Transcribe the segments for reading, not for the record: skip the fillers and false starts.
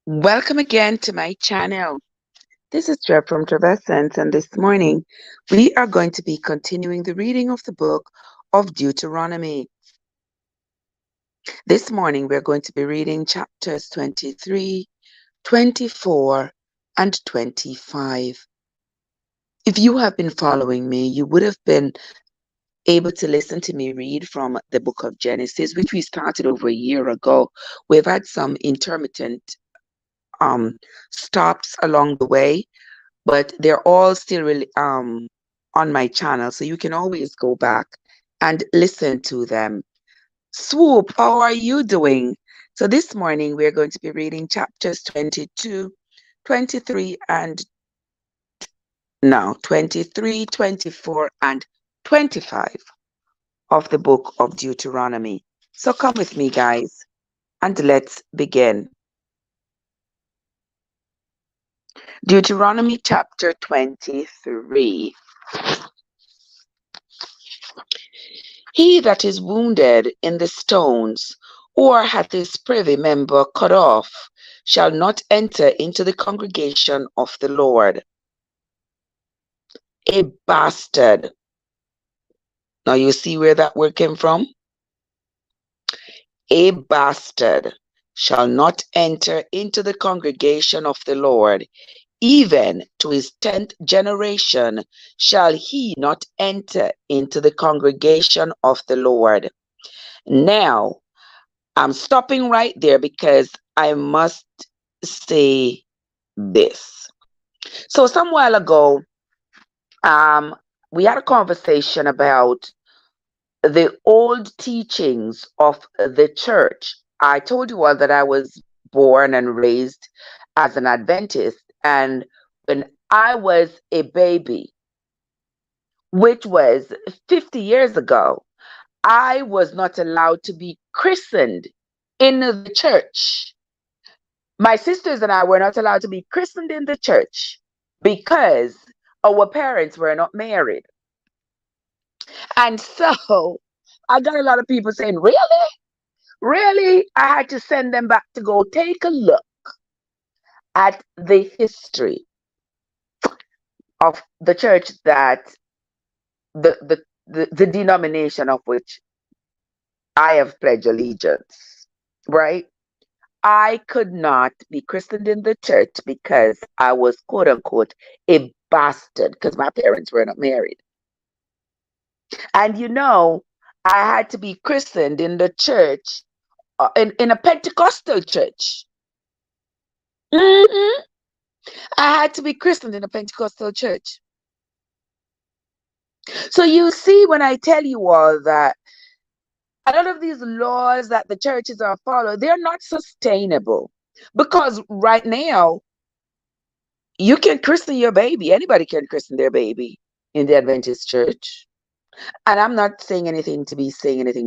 Welcome again to my channel. This is Trev from Trevessence, and this morning we are going to be continuing the reading of the book of Deuteronomy. This morning we're going to be reading chapters 23, 24, and 25. If you have been following me, you would have been able to listen to me read from the book of Genesis, which we started over a year ago. We've had some intermittent stops along the way, but they're all still really on my channel, so you can always go back and listen to them. Swoop, how are you doing? So this morning we're going to be reading chapters 22, 23, and now 23, 24, and 25 of the book of Deuteronomy. So come with me, guys, and let's begin. Deuteronomy chapter 23. He that is wounded in the stones, or hath his privy member cut off, shall not enter into the congregation of the Lord. A bastard. Now you see where that word came from? A bastard shall not enter into the congregation of the Lord. Even to his 10th generation shall he not enter into the congregation of the Lord. Now, I'm stopping right there because I must say this. So some while ago, we had a conversation about the old teachings of the church. I told you all that I was born and raised as an Adventist, and when I was a baby, which was 50 years ago, I was not allowed to be christened in the church. My sisters and I were not allowed to be christened in the church because our parents were not married. And so I got a lot of people saying, really? Really? I had to send them back to go take a look at the history of the church that the denomination of which I have pledged allegiance, right? I could not be christened in the church because I was, quote unquote, a bastard because my parents were not married. And I had to be christened in the church, in a Pentecostal church. I had to be christened in a Pentecostal church. So you see, when I tell you all that a lot of these laws that the churches are following, they're not sustainable. Because right now, you can christen your baby. Anybody can christen their baby in the Adventist church. And I'm not saying anything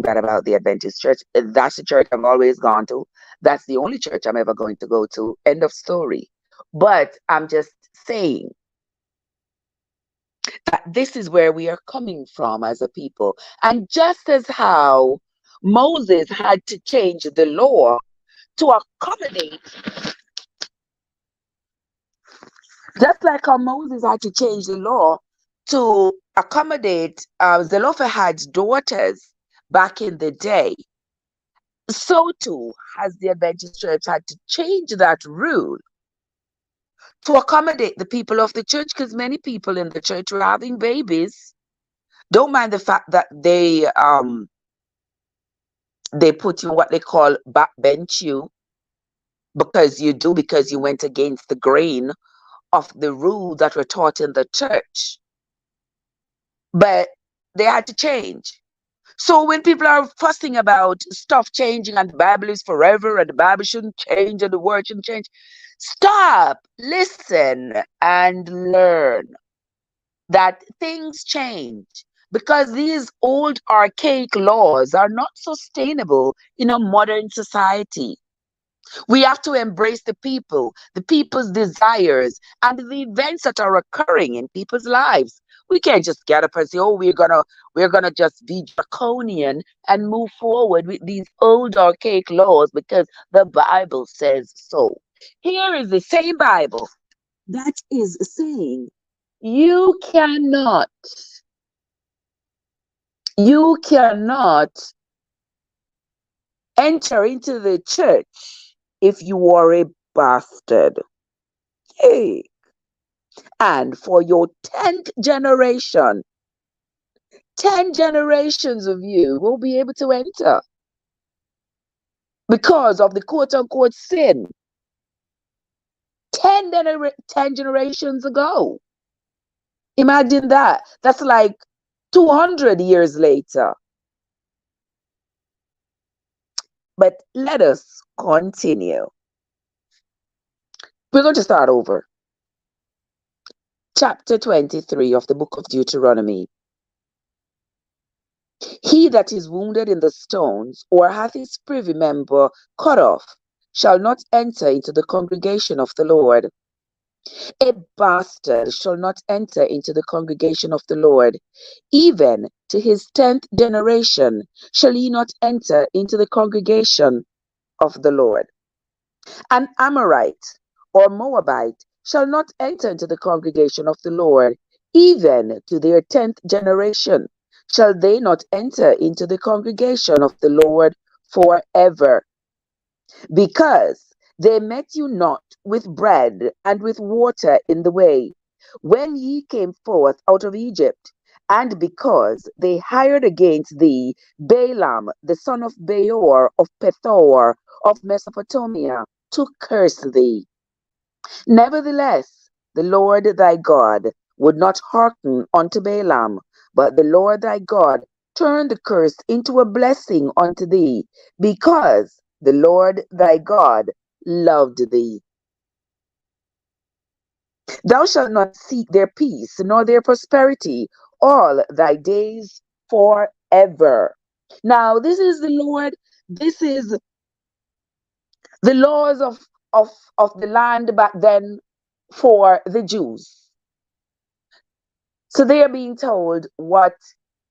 bad about the Adventist church. That's the church I've always gone to. That's the only church I'm ever going to go to. End of story. But I'm just saying that this is where we are coming from as a people. And just as how Moses had to change the law to accommodate, just like how Moses had to change the law to accommodate Zelophehad's daughters back in the day, so too has the Adventist church had to change that rule to accommodate the people of the church, because many people in the church were having babies. Don't mind the fact that they put you what they call backbench you, because you went against the grain of the rules that were taught in the church. But they had to change. So when people are fussing about stuff changing and the Bible is forever and the Bible shouldn't change and the word shouldn't change, stop, listen, and learn that things change, because these old archaic laws are not sustainable in a modern society. We have to embrace the people, the people's desires, and the events that are occurring in people's lives. We can't just get up and say, "Oh, we're gonna just be draconian and move forward with these old archaic laws because the Bible says so." Here is the same Bible that is saying you cannot enter into the church if you are a bastard. Hey. And for your 10th generation, 10 generations of you will be able to enter because of the quote unquote sin 10 generations ago. Imagine that. That's like 200 years later. But let us continue. We're going to start over. Chapter 23 of the book of Deuteronomy. He that is wounded in the stones, or hath his privy member cut off, shall not enter into the congregation of the Lord. A bastard shall not enter into the congregation of the Lord. Even to his 10th generation shall he not enter into the congregation of the Lord. An Amorite or Moabite shall not enter into the congregation of the Lord. Even to their 10th generation shall they not enter into the congregation of the Lord forever. Because they met you not with bread and with water in the way, when ye came forth out of Egypt, and because they hired against thee Balaam the son of Beor of Pethor of Mesopotamia to curse thee. Nevertheless, the Lord thy God would not hearken unto Balaam, but the Lord thy God turned the curse into a blessing unto thee, because the Lord thy God loved thee. Thou shalt not seek their peace, nor their prosperity, all thy days forever. Now, this is the Lord, this is the laws of the land back then for the Jews. So they are being told what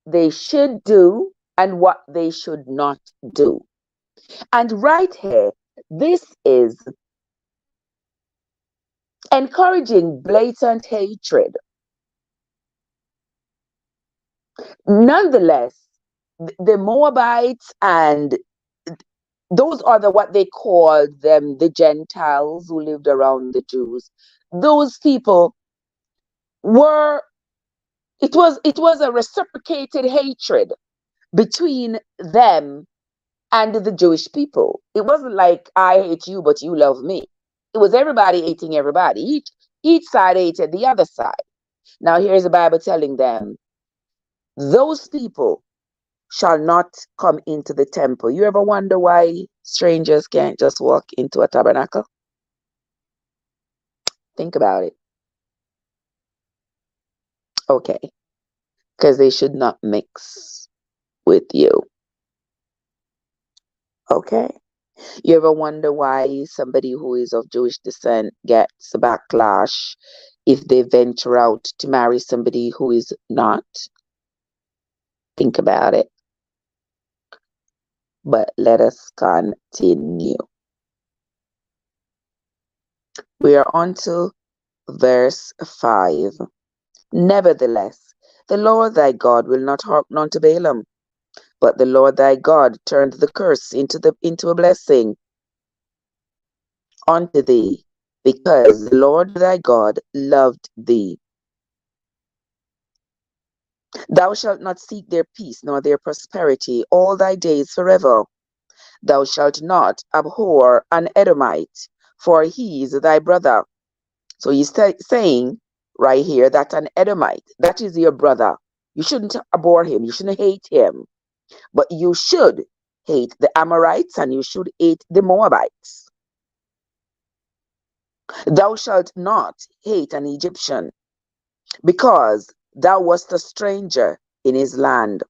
they should do and what they should not do. And right here, this is encouraging blatant hatred. Nonetheless, the Moabites and those are what they called them, the Gentiles who lived around the Jews. Those people were, it was a reciprocated hatred between them and the Jewish people. It wasn't like I hate you, but you love me. It was everybody hating everybody. Each side hated the other side. Now here's the Bible telling them, those people shall not come into the temple. You ever wonder why strangers can't just walk into a tabernacle? Think about it. Okay. Because they should not mix with you. Okay. You ever wonder why somebody who is of Jewish descent gets a backlash if they venture out to marry somebody who is not? Think about it. But let us continue. We are on to verse 5. Nevertheless, the Lord thy God will not hearken unto Balaam, but the Lord thy God turned the curse into a blessing unto thee, because the Lord thy God loved thee. Thou shalt not seek their peace nor their prosperity all thy days forever. Thou shalt not abhor an Edomite, for he is thy brother. So he's saying right here that an Edomite, that is your brother. You shouldn't abhor him. You shouldn't hate him. But you should hate the Amorites and you should hate the Moabites. Thou shalt not hate an Egyptian, because thou wast a stranger in his land.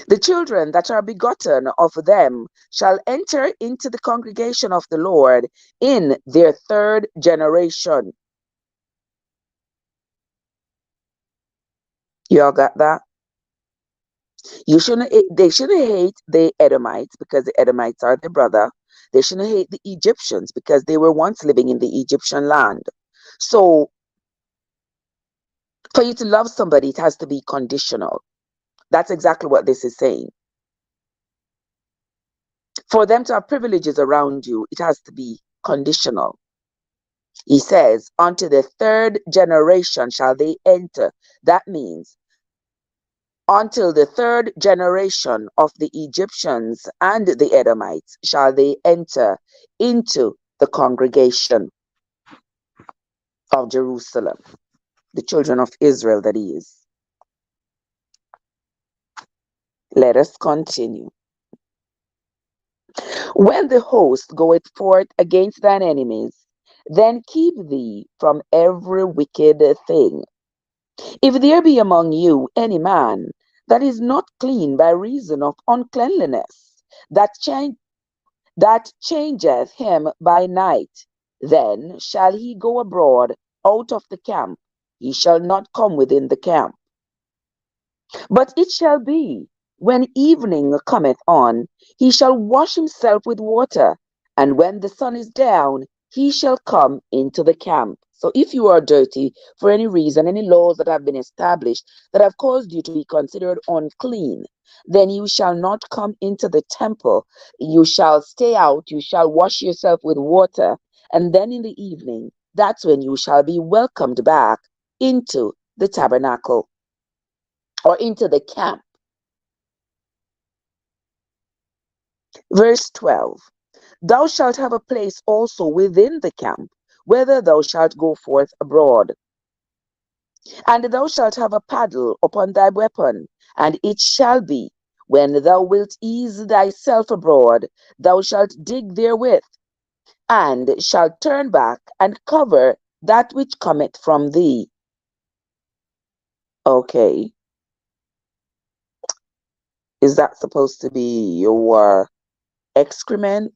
The children that are begotten of them shall enter into the congregation of the Lord in their 3rd generation. You all got that? They shouldn't hate the Edomites, because the Edomites are their brother. They shouldn't hate the Egyptians because they were once living in the Egyptian land. So for you to love somebody, it has to be conditional. That's exactly what this is saying. For them to have privileges around you, it has to be conditional. He says, unto the third generation shall they enter. That means until the third generation of the Egyptians and the Edomites shall they enter into the congregation of Jerusalem. The children of Israel, that is. Let us continue. When the host goeth forth against thine enemies, then keep thee from every wicked thing. If there be among you any man that is not clean by reason of uncleanliness, that changeth him by night, then shall he go abroad out of the camp, he shall not come within the camp. But it shall be, when evening cometh on, he shall wash himself with water, and when the sun is down, he shall come into the camp. So if you are dirty for any reason, any laws that have been established that have caused you to be considered unclean, then you shall not come into the temple. You shall stay out, you shall wash yourself with water, and then in the evening, that's when you shall be welcomed back into the tabernacle or into the camp. Verse 12, thou shalt have a place also within the camp, whither thou shalt go forth abroad. And thou shalt have a paddle upon thy weapon, and it shall be, when thou wilt ease thyself abroad, thou shalt dig therewith, and shalt turn back and cover that which cometh from thee. Okay. Is that supposed to be your excrement?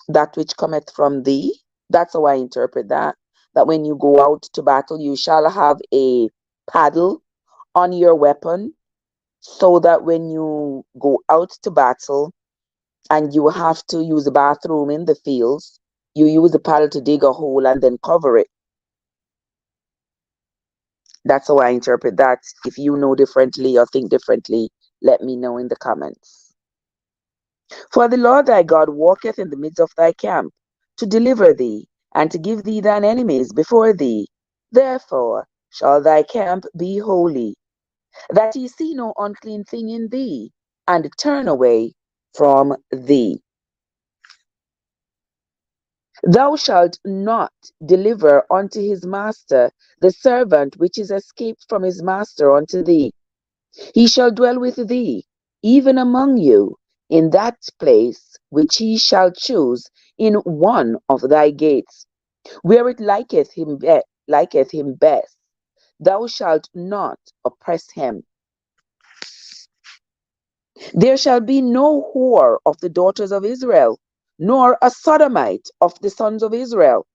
That which cometh from thee? That's how I interpret that. That when you go out to battle, you shall have a paddle on your weapon, so that when you go out to battle and you have to use the bathroom in the fields, you use the paddle to dig a hole and then cover it. That's how I interpret that. If you know differently or think differently, let me know in the comments. For the Lord thy God walketh in the midst of thy camp, to deliver thee, and to give thee thine enemies before thee. Therefore shall thy camp be holy, that he see no unclean thing in thee, and turn away from thee. Thou shalt not deliver unto his master the servant which is escaped from his master unto thee. He shall dwell with thee, even among you, in that place which he shall choose in one of thy gates, where it liketh him best. Thou shalt not oppress him. There shall be no whore of the daughters of Israel, nor a sodomite of the sons of Israel.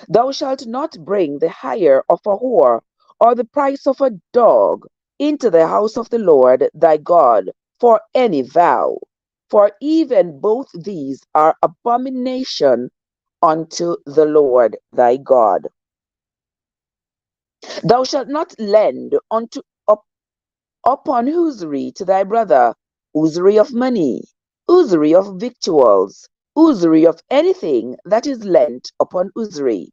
Thou shalt not bring the hire of a whore, or the price of a dog, into the house of the Lord thy God for any vow, for even both these are abomination unto the Lord thy God. Thou shalt not lend upon usury to thy brother, usury of money, usury of victuals, usury of anything that is lent upon usury.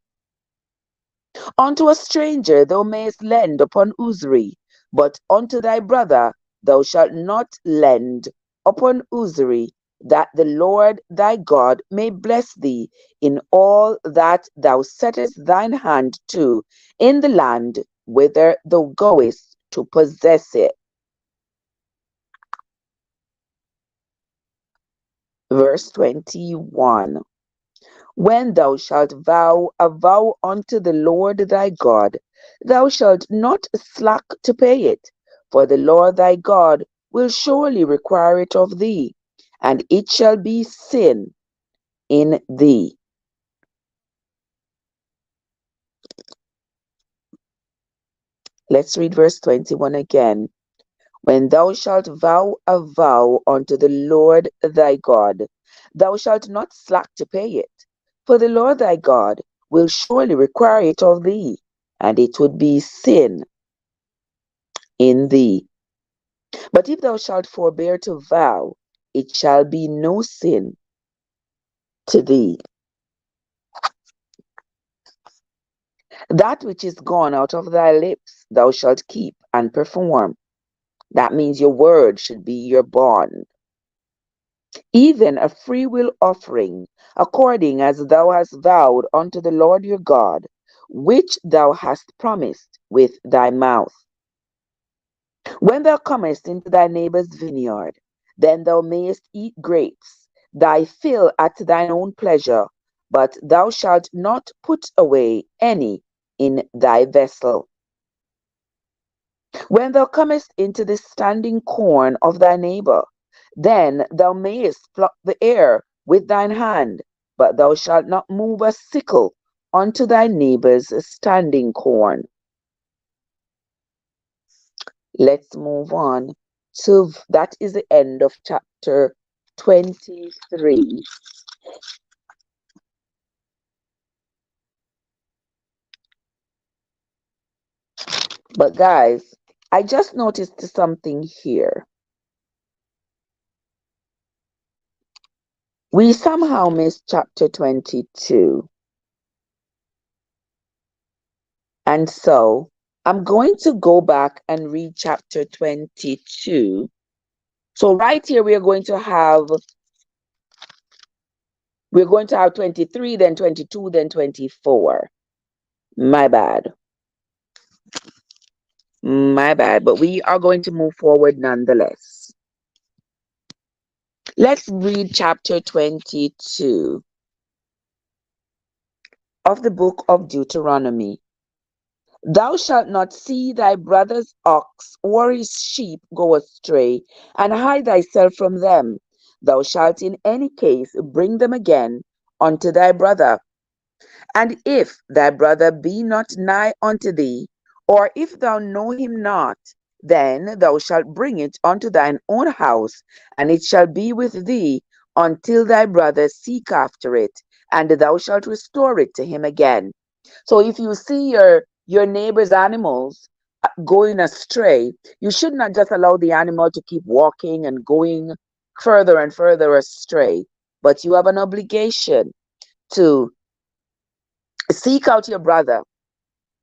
Unto a stranger thou mayest lend upon usury, but unto thy brother thou shalt not lend upon usury, that the Lord thy God may bless thee in all that thou settest thine hand to in the land whither thou goest to possess it. Verse 21. When thou shalt vow a vow unto the Lord thy God, thou shalt not slack to pay it, for the Lord thy God will surely require it of thee, and it shall be sin in thee. Let's read verse 21 again. When thou shalt vow a vow unto the Lord thy God, thou shalt not slack to pay it, for the Lord thy God will surely require it of thee, and it would be sin in thee. But if thou shalt forbear to vow, it shall be no sin to thee. That which is gone out of thy lips thou shalt keep and perform. That means your word should be your bond. Even a freewill offering, according as thou hast vowed unto the Lord your God, which thou hast promised with thy mouth. When thou comest into thy neighbor's vineyard, then thou mayest eat grapes, thy fill at thine own pleasure, but thou shalt not put away any in thy vessel. When thou comest into the standing corn of thy neighbor, then thou mayest pluck the ear with thine hand, but thou shalt not move a sickle unto thy neighbor's standing corn. Let's move on to that is the end of chapter 23. But guys, I just noticed something here. We somehow missed chapter 22. And so I'm going to go back and read chapter 22. So right here we're going to have 23, then 22, then 24. My bad. My bad. But we are going to move forward nonetheless. Let's read chapter 22 of the book of Deuteronomy. Thou shalt not see thy brother's ox or his sheep go astray, and hide thyself from them. Thou shalt in any case bring them again unto thy brother. And if thy brother be not nigh unto thee, or if thou know him not, then thou shalt bring it unto thine own house, and it shall be with thee until thy brother seek after it, and thou shalt restore it to him again. So if you see your neighbor's animals going astray, you should not just allow the animal to keep walking and going further and further astray, but you have an obligation to seek out your brother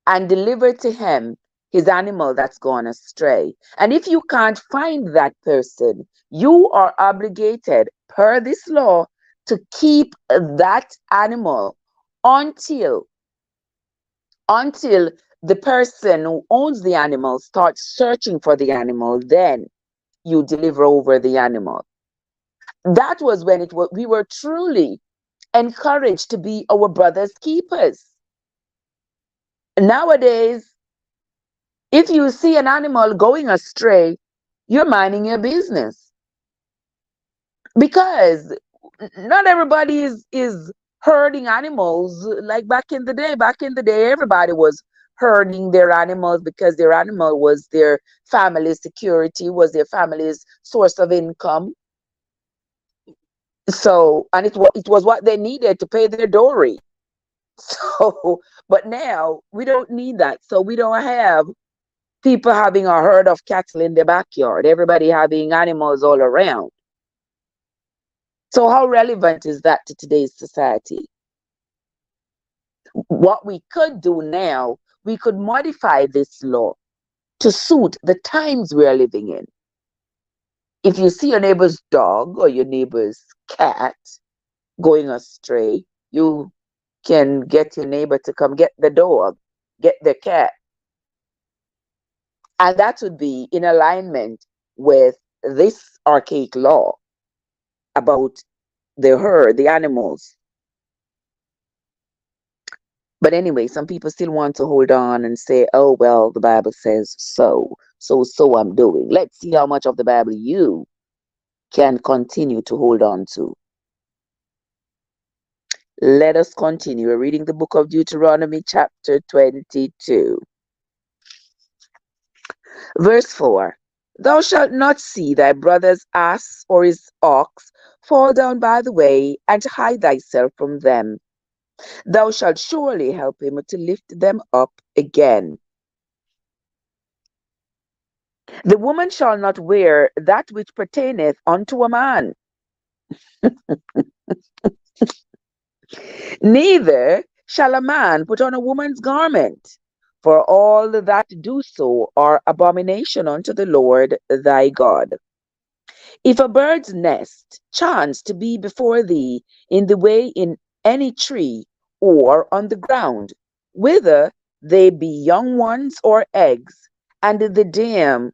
and deliver to him his animal that's gone astray. And if you can't find that person, you are obligated per this law to keep that animal until the person who owns the animal starts searching for the animal. Then you deliver over the animal. That was when we were truly encouraged to be our brother's keepers. Nowadays, if you see an animal going astray, you're minding your business, because not everybody is herding animals like back in the day. Back in the day, everybody was herding their animals because their animal was their family's security, was their family's source of income. So, and it was what they needed to pay their dowry. So, but now we don't need that. So we don't have people having a herd of cattle in their backyard, everybody having animals all around. So how relevant is that to today's society? What we could do now, we could modify this law to suit the times we are living in. If you see your neighbor's dog or your neighbor's cat going astray, you can get your neighbor to come get the dog, get the cat. And that would be in alignment with this archaic law about the herd, the animals. But anyway, some people still want to hold on and say, oh, well, the Bible says so I'm doing. Let's see how much of the Bible you can continue to hold on to. Let us continue. We're reading the book of Deuteronomy, chapter 22. Verse 4. Thou shalt not see thy brother's ass or his ox fall down by the way, and hide thyself from them. Thou shalt surely help him to lift them up again. The woman shall not wear that which pertaineth unto a man, neither shall a man put on a woman's garment, for all that do so are abomination unto the Lord thy God. If a bird's nest chance to be before thee in the way in any tree, or on the ground, whither they be young ones or eggs, and the dam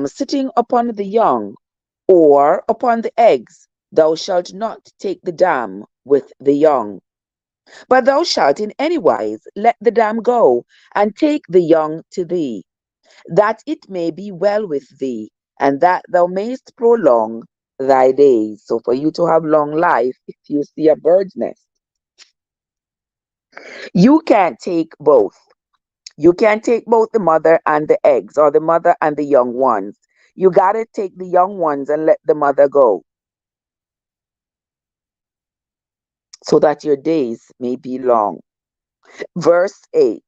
sitting upon the young, or upon the eggs, thou shalt not take the dam with the young. But thou shalt in any wise let the dam go, and take the young to thee, that it may be well with thee, and that thou mayst prolong thy days. So for you to have long life, if you see a bird's nest, you can't take both. You can't take both the mother and the eggs, or the mother and the young ones. You got to take the young ones and let the mother go, so that your days may be long. Verse 8.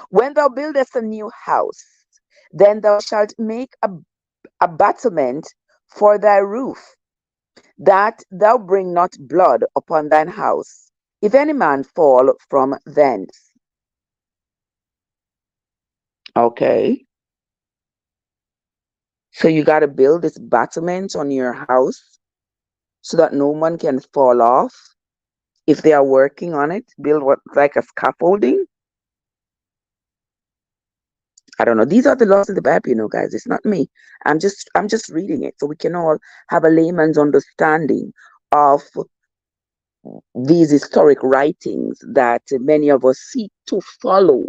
When thou buildest a new house, then thou shalt make a battlement for thy roof, that thou bring not blood upon thine house, if any man fall from thence. Okay. So you got to build this battlement on your house so that no one can fall off if they are working on it. Build what, like a scaffolding? I don't know. These are the laws of the Bible, guys. It's not me. I'm just reading it so we can all have a layman's understanding of these historic writings that many of us seek to follow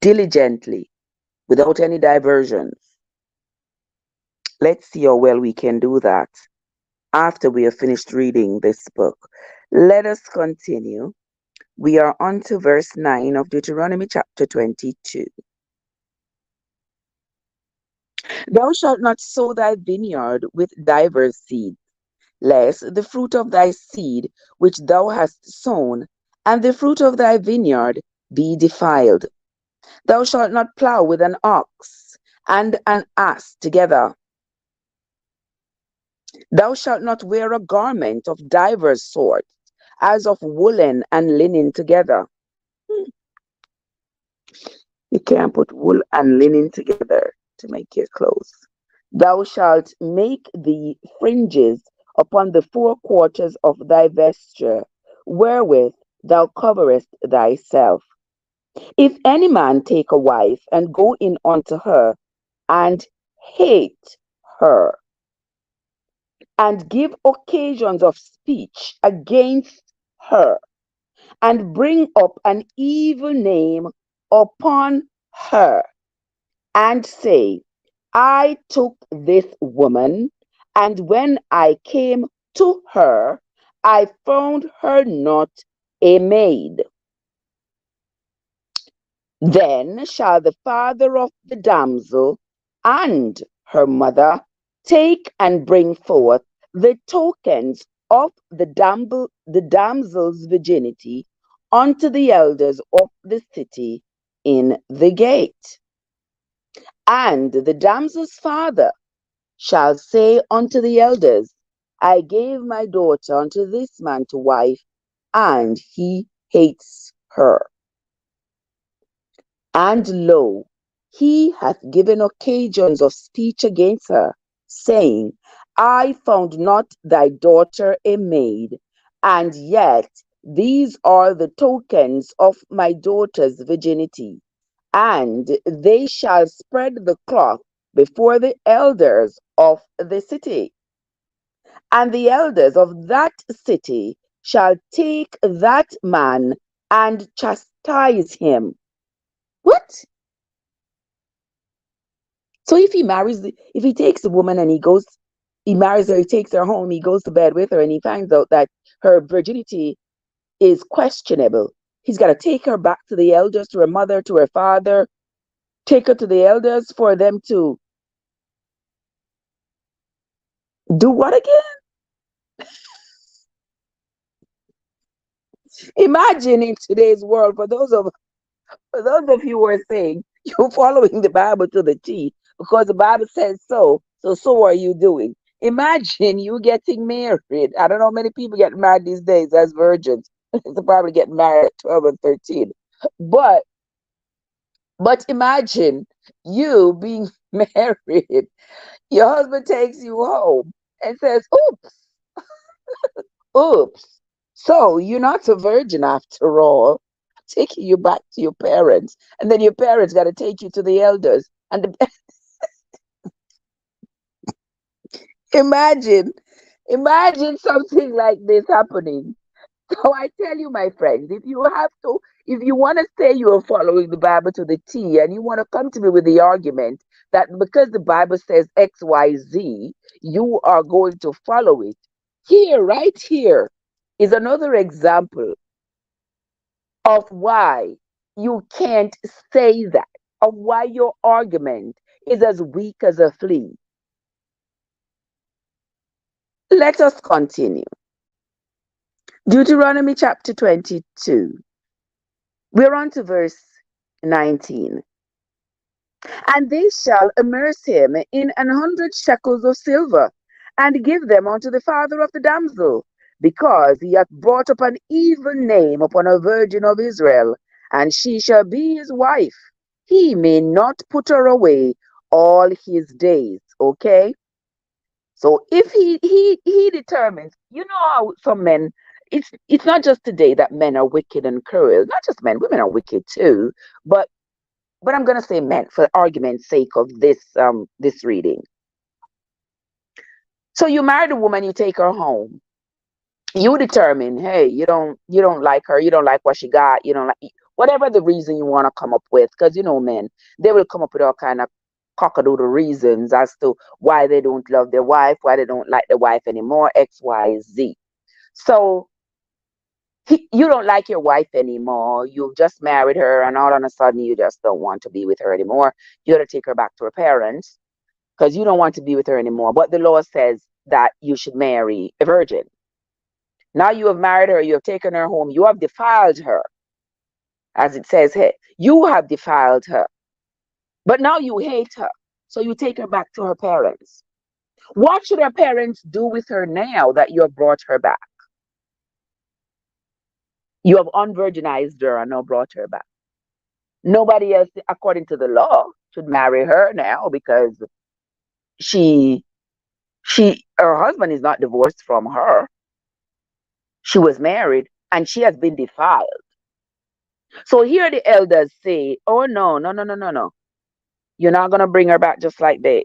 diligently without any diversions. Let's see how well we can do that after we have finished reading this book. Let us continue. We are on to verse 9 of Deuteronomy chapter 22. Thou shalt not sow thy vineyard with divers seeds, lest the fruit of thy seed which thou hast sown, and the fruit of thy vineyard be defiled. Thou shalt not plow with an ox and an ass together. Thou shalt not wear a garment of divers sorts, as of woolen and linen together. You can't put wool and linen together to make your clothes. Thou shalt make thee fringes upon the four quarters of thy vesture, wherewith thou coverest thyself. If any man take a wife and go in unto her, and hate her, and give occasions of speech against her, and bring up an evil name upon her, and say, I took this woman, and when I came to her, I found her not a maid. Then shall the father of the damsel and her mother take and bring forth the tokens of the damsel's virginity unto the elders of the city in the gate. And the damsel's father shall say unto the elders, I gave my daughter unto this man to wife, and he hates her. And lo, he hath given occasions of speech against her, saying, I found not thy daughter a maid, and yet these are the tokens of my daughter's virginity. And they shall spread the cloth before the elders of the city. And the elders of that city shall take that man and chastise him. What? So if he takes the woman and he marries her, he takes her home, he goes to bed with her, and he finds out that her virginity is questionable, He's got to take her back to the elders, to her mother, to her father, take her to the elders for them to do what again? Imagine in today's world, for those of you who are saying you're following the Bible to the T because the Bible says so, so are you doing. Imagine you getting married. I don't know how many people get married these days as virgins. They probably get married at 12 and 13. But imagine you being married. Your husband takes you home and says, oops, oops. So you're not a virgin after all. I'm taking you back to your parents. And then your parents got to take you to the elders. And imagine, something like this happening. So I tell you, my friends, if you want to say you are following the Bible to the T and you want to come to me with the argument that because the Bible says X, Y, Z, you are going to follow it. Here, right here, is another example of why you can't say that, of why your argument is as weak as a flea. Let us continue. Deuteronomy chapter 22. We're on to verse 19. And they shall immerse him in 100 shekels of silver, and give them unto the father of the damsel, because he hath brought up an evil name upon a virgin of Israel, and she shall be his wife. He may not put her away all his days. Okay? So if he determines, you know how some men, it's not just today that men are wicked and cruel. Not just men, women are wicked too. But I'm gonna say men for argument's sake of this reading. So you marry the woman, you take her home. You determine, hey, you don't like her, you don't like what she got, you don't like whatever the reason you want to come up with, because men, they will come up with all kind of cockadoodle reasons as to why they don't love their wife, why they don't like their wife anymore, X, Y, Z. So you don't like your wife anymore. You've just married her, and all of a sudden you just don't want to be with her anymore. You got to take her back to her parents because you don't want to be with her anymore. But the law says that you should marry a virgin. Now you have married her, you have taken her home, you have defiled her. As it says here, you have defiled her. But now you hate her. So you take her back to her parents. What should her parents do with her now that you have brought her back? You have unvirginized her and now brought her back. Nobody else, according to the law, should marry her now because her husband is not divorced from her. She was married and she has been defiled. So here the elders say, oh, no. You're not going to bring her back just like that.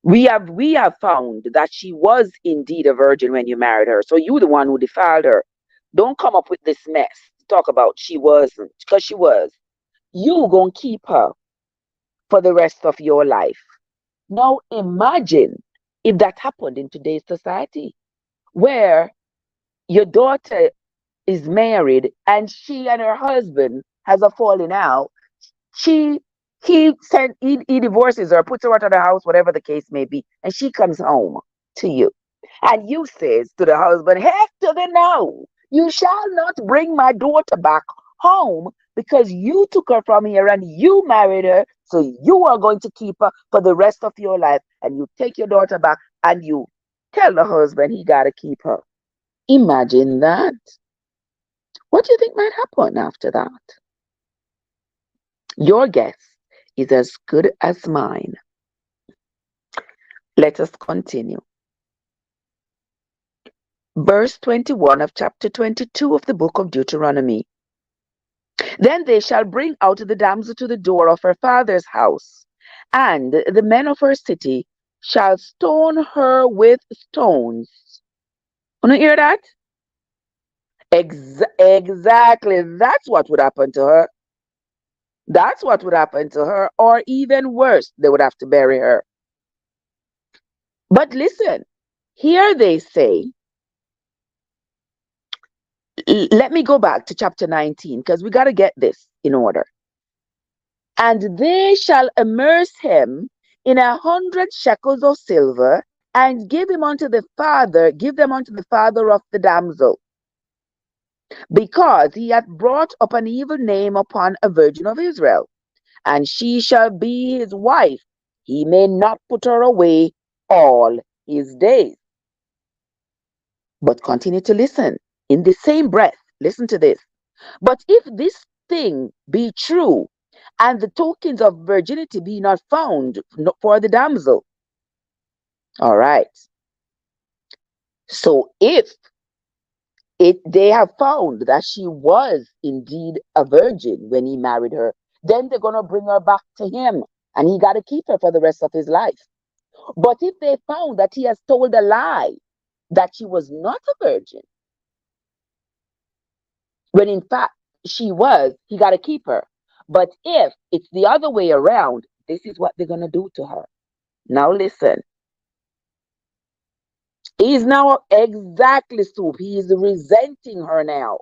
We have found that she was indeed a virgin when you married her. So you're the one who defiled her. Don't come up with this mess. Talk about she wasn't, because she was. You gonna keep her for the rest of your life. Now imagine if that happened in today's society, where your daughter is married and she and her husband has a falling out. He divorces her, puts her out of the house, whatever the case may be, and she comes home to you. And you says to the husband, heck to the no, you shall not bring my daughter back home because you took her from here and you married her, so you are going to keep her for the rest of your life. And you take your daughter back and you tell the husband he got to keep her. Imagine that. What do you think might happen after that? Your guess is as good as mine. Let us continue. Verse 21 of chapter 22 of the book of Deuteronomy. Then they shall bring out the damsel to the door of her father's house, and the men of her city shall stone her with stones. Want to hear that? Exactly. That's what would happen to her. That's what would happen to her, or even worse, they would have to bury her. But listen, here they say, Let me go back to chapter 19 because we got to get this in order. And they shall immerse him in 100 shekels of silver and give them unto the father of the damsel, because he hath brought up an evil name upon a virgin of Israel, and she shall be his wife. He may not put her away all his days. But continue to listen. In the same breath, listen to this. But if this thing be true, and the tokens of virginity be not found for the damsel. All right. So if they have found that she was indeed a virgin when he married her, then they're going to bring her back to him, and he got to keep her for the rest of his life. But if they found that he has told a lie, that she was not a virgin, when in fact she was, he got to keep her. But if it's the other way around, this is what they're going to do to her. Now listen. He's now exactly, Soup. He is resenting her now.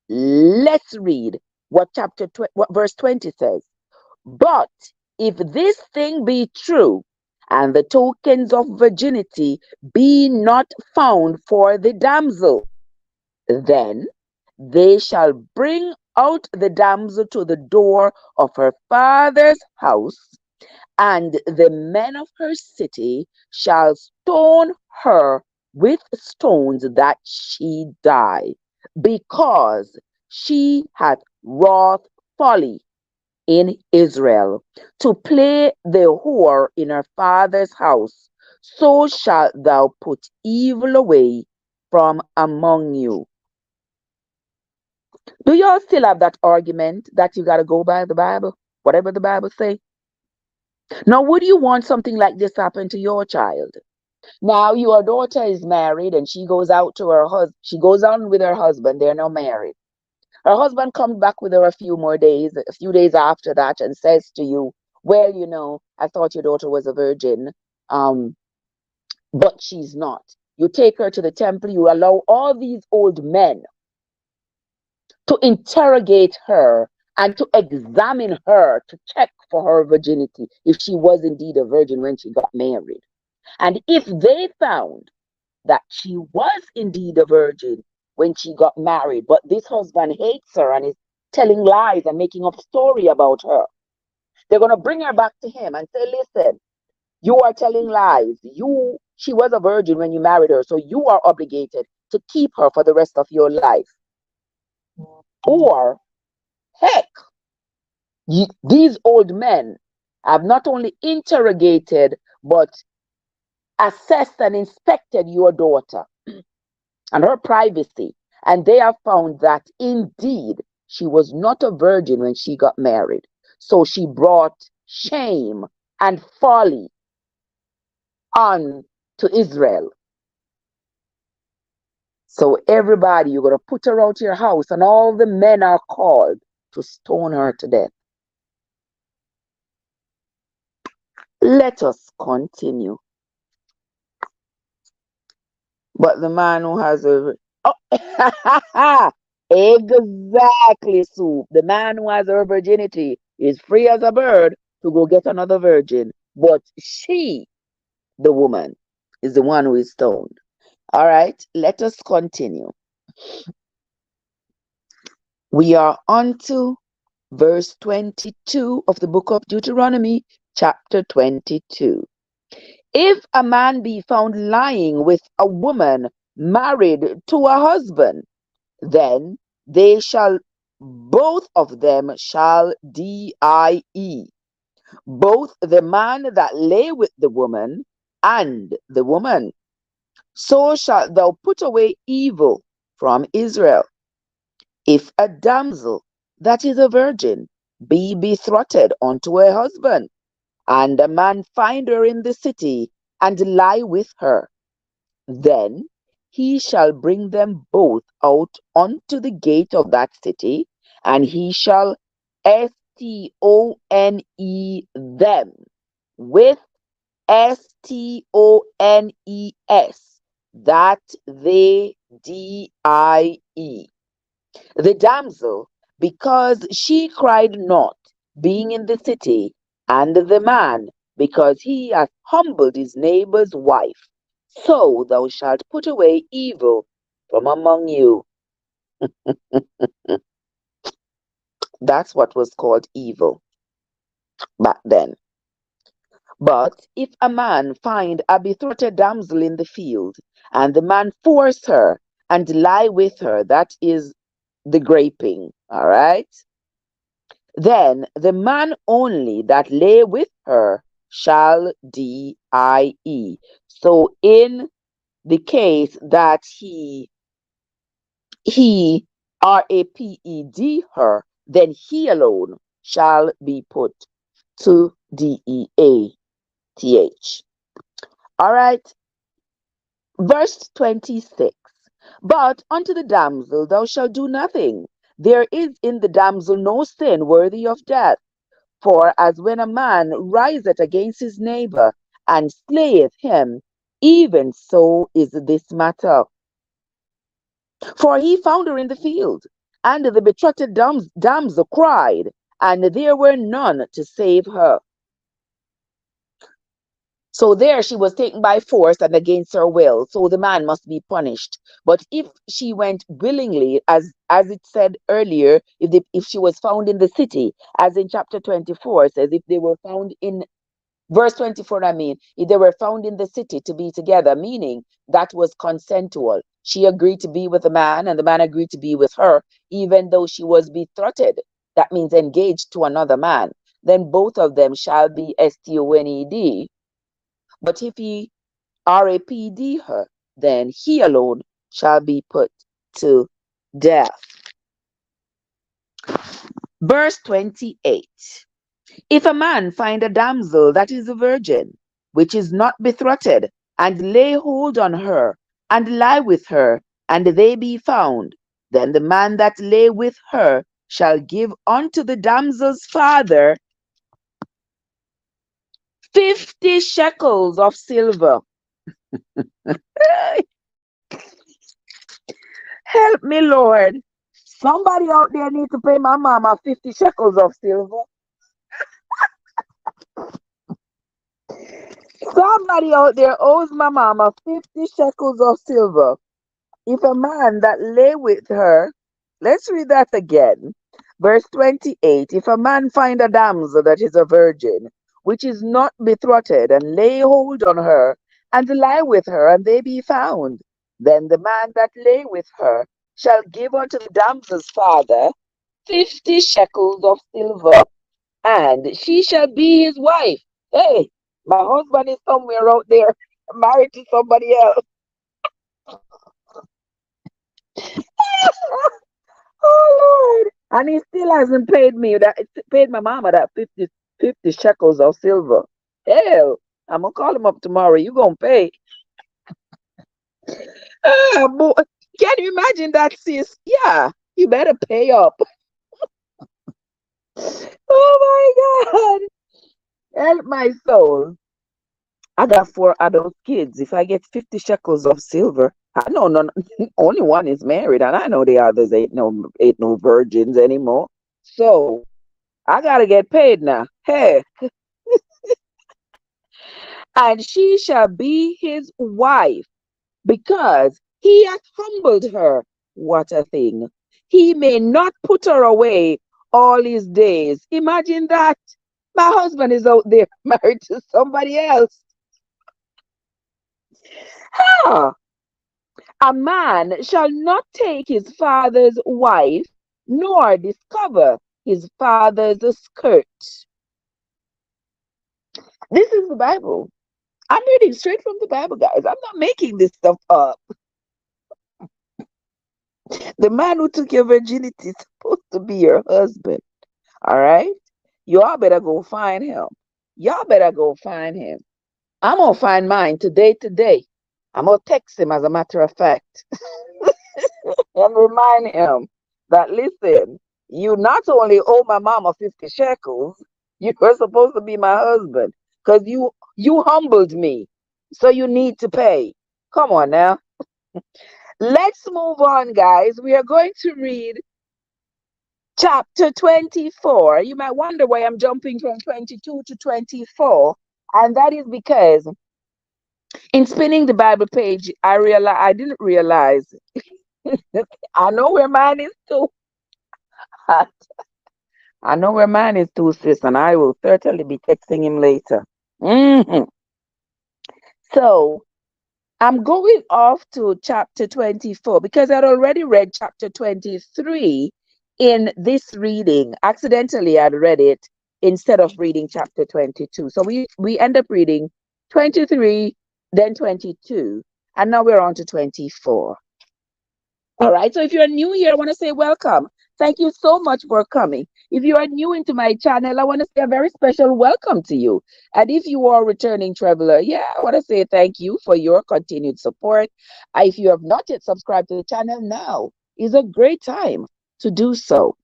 Let's read what verse 20 says. But if this thing be true, and the tokens of virginity be not found for the damsel, then they shall bring out the damsel to the door of her father's house, and the men of her city shall stone her with stones that she die, because she hath wrought folly in Israel, to play the whore in her father's house. So shalt thou put evil away from among you. Do y'all still have that argument that you got to go by the Bible, whatever the Bible say? Now, would you want something like this happen to your child? Now, your daughter is married and she goes out to her husband. She goes on with her husband. They're now married. Her husband comes back with her a few days after that, and says to you, well, I thought your daughter was a virgin, but she's not. You take her to the temple. You allow all these old men to interrogate her and to examine her, to check for her virginity, if she was indeed a virgin when she got married. And if they found that she was indeed a virgin when she got married, but this husband hates her and is telling lies and making up story about her, they're going to bring her back to him and say, listen, you are telling lies. She was a virgin when you married her, so you are obligated to keep her for the rest of your life. Or, heck, these old men have not only interrogated, but assessed and inspected your daughter and her privacy, and they have found that indeed she was not a virgin when she got married. So she brought shame and folly on to Israel. So everybody, you're going to put her out your house, and all the men are called to stone her to death. Let us continue. But the man who has exactly, Soup. The man who has her virginity is free as a bird to go get another virgin. But she, the woman, is the one who is stoned. All right, let us continue. We are on to verse 22 of the book of Deuteronomy, chapter 22. If a man be found lying with a woman married to a husband, then they shall, both of them shall die, both the man that lay with the woman and the woman. So shalt thou put away evil from Israel. If a damsel that is a virgin be betrothed unto a husband, and a man find her in the city, and lie with her, then he shall bring them both out unto the gate of that city, and he shall stone them with stones, that they die. The damsel, because she cried not, being in the city, and the man, because he hath humbled his neighbor's wife. So thou shalt put away evil from among you. That's what was called evil back then. But if a man find a betrothed damsel in the field, and the man force her and lie with her, that is the graping, all right? Then the man only that lay with her shall die. So in the case that he raped her, then he alone shall be put to death. All right, verse 26. But unto the damsel thou shalt do nothing. There is in the damsel no sin worthy of death. For as when a man riseth against his neighbor and slayeth him, even so is this matter. For he found her in the field, and the betrothed damsel cried, and there were none to save her. So there she was taken by force and against her will, so the man must be punished. But if she went willingly, as it said earlier, if she was found in the city, as in chapter 24 says, if they were found in verse 24, if they were found in the city to be together, meaning that was consensual. She agreed to be with the man, and the man agreed to be with her, even though she was betrothed. That means engaged to another man. Then both of them shall be stoned. But if he raped her, then he alone shall be put to death. Verse 28. If a man find a damsel that is a virgin, which is not betrothed, and lay hold on her, and lie with her, and they be found, then the man that lay with her shall give unto the damsel's father 50 shekels of silver. Help me, Lord. Somebody out there needs to pay my mama 50 shekels of silver. Somebody out there owes my mama 50 shekels of silver. If a man that lay with her, let's read that again. Verse 28. If a man find a damsel that is a virgin, which is not betrothed, and lay hold on her, and lie with her, and they be found, then the man that lay with her shall give unto the damsel's father 50 shekels of silver, and she shall be his wife. Hey, my husband is somewhere out there married to somebody else. Oh Lord. And he still hasn't paid my mama that 50 shekels of silver. Hell, I'm gonna call him up tomorrow. You gonna pay. Boy, can you imagine that, sis? Yeah, you better pay up. Oh my God. Help my soul. I got 4 adult kids. If I get 50 shekels of silver, I know none, only one is married, and I know the others ain't no virgins anymore. So I gotta get paid now. Hey, and she shall be his wife, because he hath humbled her. What a thing! He may not put her away all his days. Imagine that. My husband is out there married to somebody else. Ah, a man shall not take his father's wife, nor discover his father's skirt. This is the Bible. I'm reading straight from the Bible, guys. I'm not making this stuff up. The man who took your virginity is supposed to be your husband. All right? Y'all better go find him. Y'all better go find him. I'm going to find mine today. I'm going to text him, as a matter of fact, and remind him that, listen, you not only owe my mama 50 shekels, you were supposed to be my husband, because you humbled me. So you need to pay. Come on now. Let's move on, guys. We are going to read chapter 24. You might wonder why I'm jumping from 22 to 24. And that is because in spinning the Bible page, I didn't realize. I know where mine is too. I know where mine is too, sis, and I will certainly be texting him later. Mhm. So I'm going off to chapter 24 because I'd already read chapter 23 in this reading. Accidentally, I'd read it instead of reading chapter 22. So we end up reading 23, then 22, and now we're on to 24. All right. So if you're new here, I want to say welcome. Thank you so much for coming. If you are new into my channel, I want to say a very special welcome to you. And if you are a returning traveler, I want to say thank you for your continued support. If you have not yet subscribed to the channel, now is a great time to do so.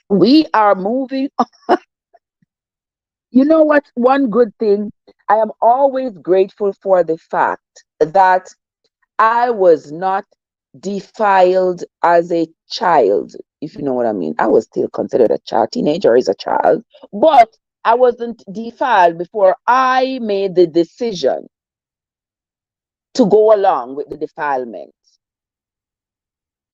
We are moving on. You know what? One good thing, I am always grateful for the fact that I was not defiled as a child, if you know what I mean. I was still considered a child. Teenager is a child, but I wasn't defiled before I made the decision to go along with the defilement.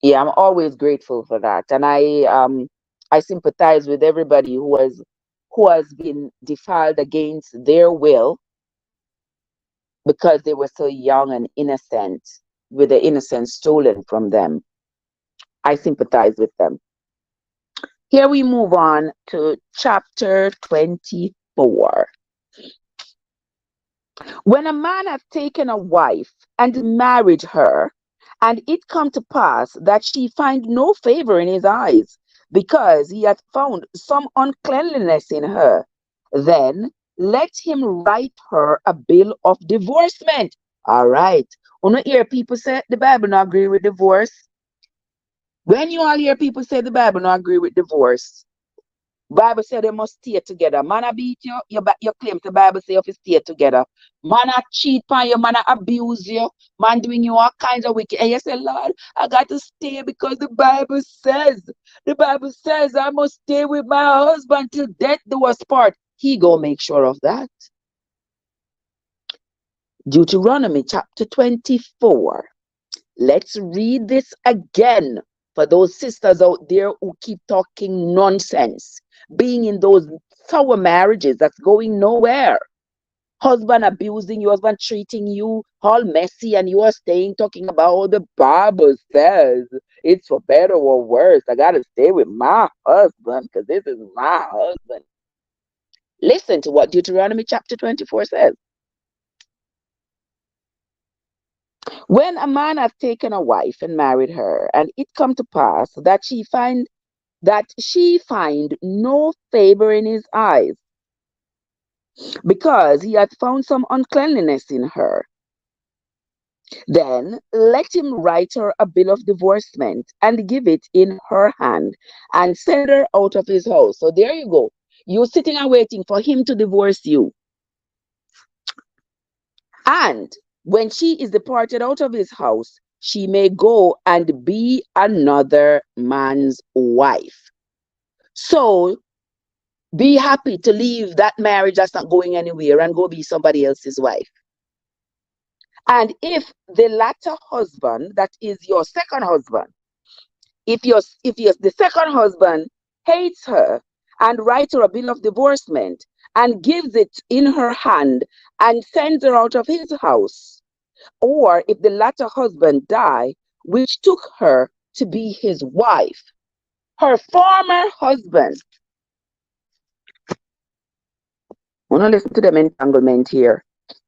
Yeah, I'm always grateful for that, and I sympathize with everybody who has been defiled against their will because they were so young and innocent, with the innocence stolen from them. I sympathize with them. Here we move on to chapter 24. When a man hath taken a wife and married her, and it come to pass that she find no favor in his eyes, because he hath found some uncleanliness in her, then let him write her a bill of divorcement. All right. When you hear people say the Bible not agree with divorce, when you all hear people say the Bible not agree with divorce, Bible say they must stay together. Man a beat you, you claim the Bible say you have to stay together. Man a cheat on you, man a abuse you, man doing you all kinds of wicked. And you say, Lord, I got to stay because the Bible says I must stay with my husband till death do us part. He go make sure of that. Deuteronomy chapter 24. Let's read this again for those sisters out there who keep talking nonsense, being in those sour marriages that's going nowhere. Husband abusing you, husband treating you all messy, and you are staying talking about what the Bible says. It's for better or worse. I got to stay with my husband because this is my husband. Listen to what Deuteronomy chapter 24 says. When a man hath taken a wife and married her, and it come to pass that she find no favor in his eyes, because he hath found some uncleanliness in her, then let him write her a bill of divorcement and give it in her hand and send her out of his house. So there you go. You're sitting and waiting for him to divorce you. And when she is departed out of his house, she may go and be another man's wife. So be happy to leave that marriage that's not going anywhere and go be somebody else's wife. And if the latter husband, that is your second husband, if the second husband hates her and writes her a bill of divorcement and gives it in her hand and sends her out of his house, or if the latter husband die, which took her to be his wife, her former husband. I want to listen to the entanglement here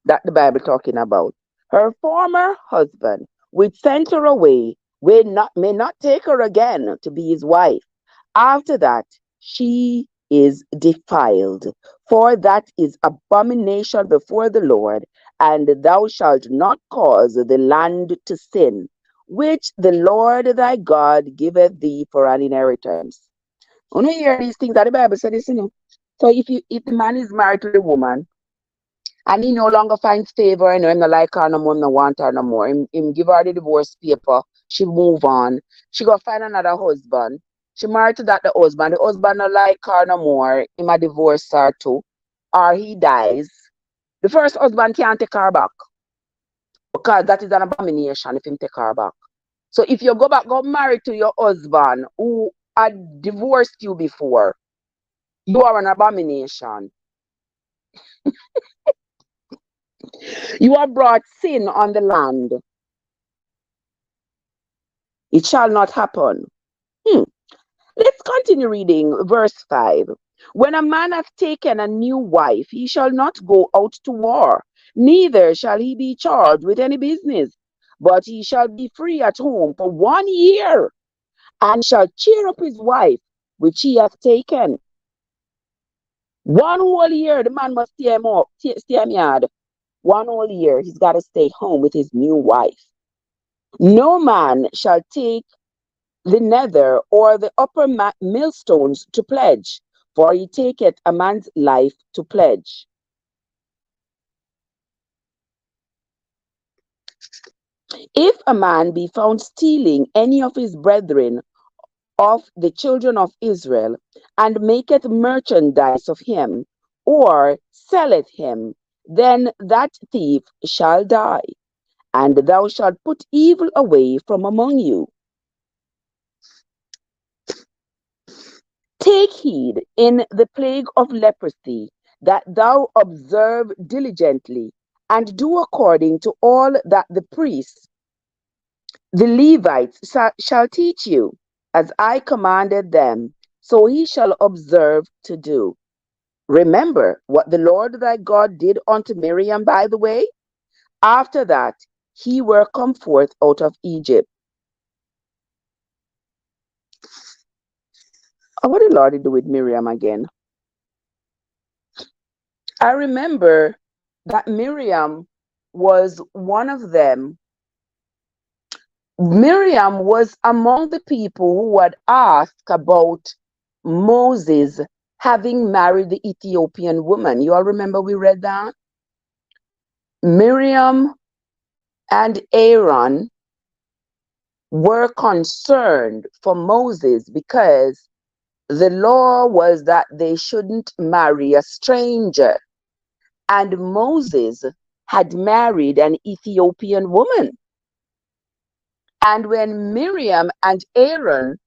that the Bible talking about. Her former husband, which sent her away, may not take her again to be his wife. After that, she is defiled, for that is abomination before the Lord, and thou shalt not cause the land to sin, which the Lord thy God giveth thee for an inheritance. When you hear these things that the Bible says, So if the man is married to the woman, And he no longer finds favor, you know, him no like her no more, him no want her no more. Him give her the divorce paper, she move on. She go find another husband. She married to that the husband. The husband no like her no more, him a divorce her too. Or he dies. The first husband can't take her back. Because that is an abomination if him take her back. So if you go married to your husband who had divorced you before, you are an abomination. You have brought sin on the land. It shall not happen. Let's continue reading verse 5. When a man hath taken a new wife, he shall not go out to war, neither shall he be charged with any business, but he shall be free at home for 1 year, and shall cheer up his wife, which he hath taken. 1 whole year, the man must stay him yard. 1 whole year, he's got to stay home with his new wife. No man shall take the nether or the upper millstones to pledge, for he taketh a man's life to pledge. If a man be found stealing any of his brethren of the children of Israel, and maketh merchandise of him, or selleth him, then that thief shall die, and thou shalt put evil away from among you. Take heed in the plague of leprosy, that thou observe diligently, and do according to all that the priests, the Levites, shall teach you, as I commanded them, so he shall observe to do. Remember what the Lord thy God did unto Miriam by the way, after that he were come forth out of Egypt. What did the Lord do with Miriam again? I remember that Miriam was one of them. Miriam was among the people who had asked about Moses having married the Ethiopian woman. You all remember we read that? Miriam and Aaron were concerned for Moses because the law was that they shouldn't marry a stranger. And Moses had married an Ethiopian woman. And when Miriam and Aaron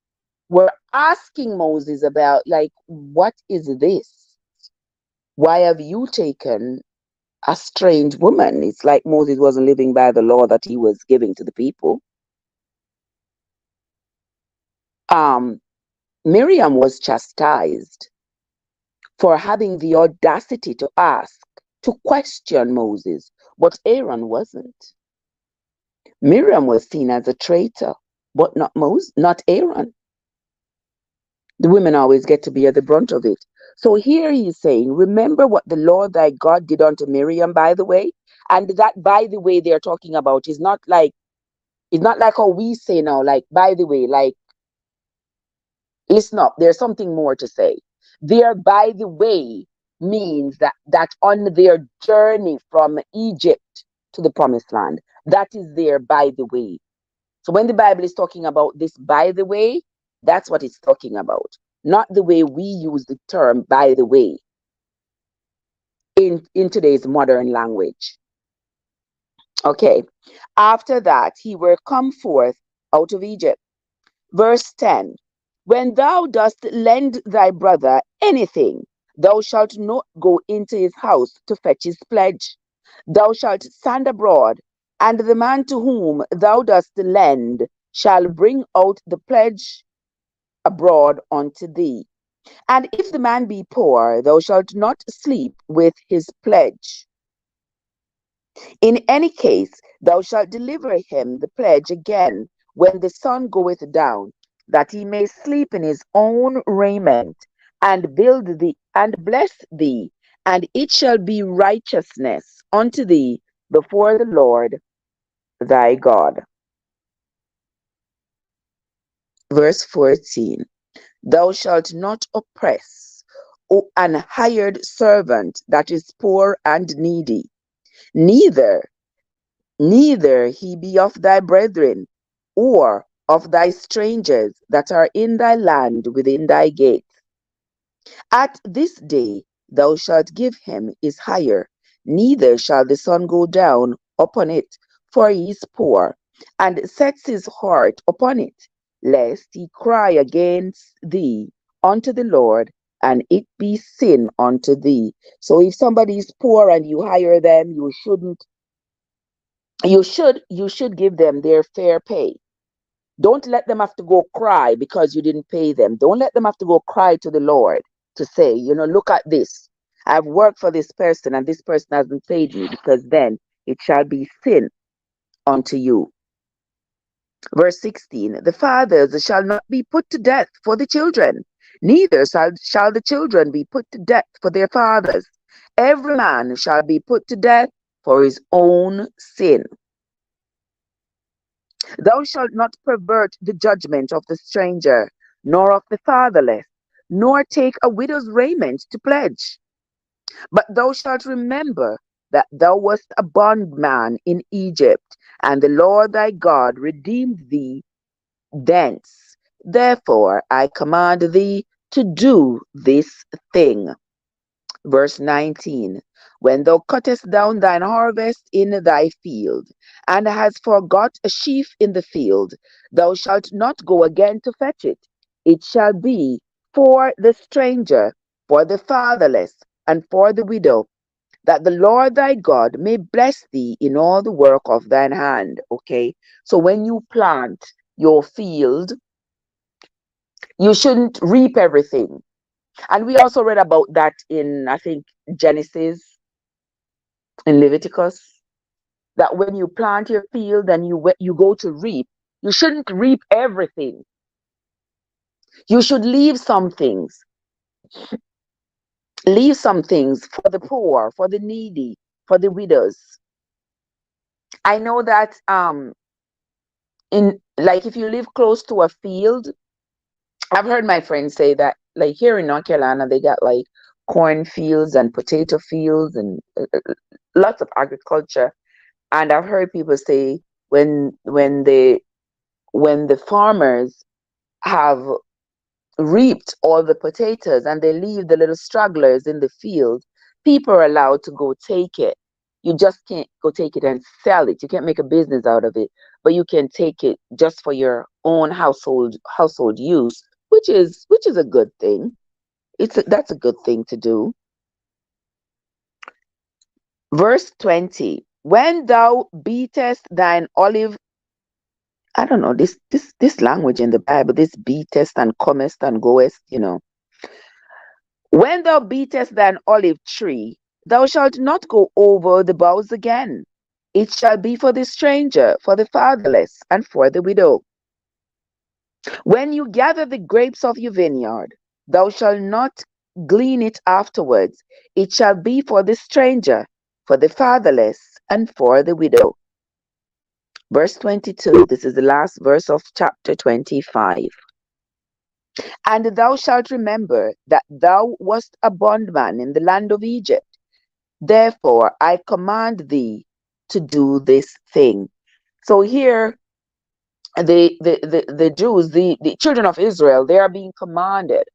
were asking Moses about, like, what is this? Why have you taken a strange woman? It's like Moses wasn't living by the law that he was giving to the people. Miriam was chastised for having the audacity to ask, to question Moses, but Aaron wasn't. Miriam was seen as a traitor, but not Aaron. The women always get to bear the brunt of it. So here he's saying, remember what the Lord thy God did unto Miriam, by the way. And that, by the way, they're talking about is not like, it's not like how we say now, like, by the way, like, listen up, there's something more to say. There, by the way, means that on their journey from Egypt to the promised land, that is there by the way. So when the Bible is talking about this by the way, that's what it's talking about. Not the way we use the term by the way in today's modern language. Okay. After that, he were come forth out of Egypt. Verse 10. When thou dost lend thy brother anything, thou shalt not go into his house to fetch his pledge. Thou shalt stand abroad, and the man to whom thou dost lend shall bring out the pledge abroad unto thee. And if the man be poor, thou shalt not sleep with his pledge. In any case, thou shalt deliver him the pledge again when the sun goeth down, that he may sleep in his own raiment, and build thee and bless thee, and it shall be righteousness unto thee before the Lord thy God. Verse 14. Thou shalt not oppress an hired servant that is poor and needy, neither he be of thy brethren, or of thy strangers that are in thy land within thy gates. At this day thou shalt give him his hire, neither shall the sun go down upon it, for he is poor, and sets his heart upon it, lest he cry against thee unto the Lord, and it be sin unto thee. So if somebody is poor and you hire them, you should give them their fair pay. Don't let them have to go cry because you didn't pay them. Don't let them have to go cry to the Lord to say, look at this. I've worked for this person and this person hasn't paid me, because then it shall be sin unto you. Verse 16, the fathers shall not be put to death for the children, neither shall the children be put to death for their fathers. Every man shall be put to death for his own sin. Thou shalt not pervert the judgment of the stranger, nor of the fatherless, nor take a widow's raiment to pledge. But thou shalt remember that thou wast a bondman in Egypt, and the Lord thy God redeemed thee thence. Therefore I command thee to do this thing. Verse 19, when thou cuttest down thine harvest in thy field, and hast forgot a sheaf in the field, thou shalt not go again to fetch it. It shall be for the stranger, for the fatherless, and for the widow, that the Lord thy God may bless thee in all the work of thine hand. Okay, so when you plant your field, you shouldn't reap everything. And we also read about that in, I think, Genesis, in Leviticus, that when you plant your field and you go to reap, you shouldn't reap everything. You should leave some things. Leave some things for the poor, for the needy, for the widows. I know that if you live close to a field, I've heard my friends say that, like here in North Carolina, they got like corn fields and potato fields and lots of agriculture. And I've heard people say when the farmers have reaped all the potatoes and they leave the little stragglers in the field, people are allowed to go take it. You just can't go take it and sell it. You can't make a business out of it, but you can take it just for your own household use, which is a good thing. That's a good thing to do. Verse 20, when thou beatest thine olive, I don't know, this language in the Bible, this beatest and comest and goest, When thou beatest thine olive tree, thou shalt not go over the boughs again. It shall be for the stranger, for the fatherless, and for the widow. When you gather the grapes of your vineyard, thou shalt not glean it afterwards. It shall be for the stranger, for the fatherless, and for the widow. Verse 22, this is the last verse of chapter 25. And thou shalt remember that thou wast a bondman in the land of Egypt. Therefore I command thee to do this thing. So here, the Jews, the children of Israel, they are being commanded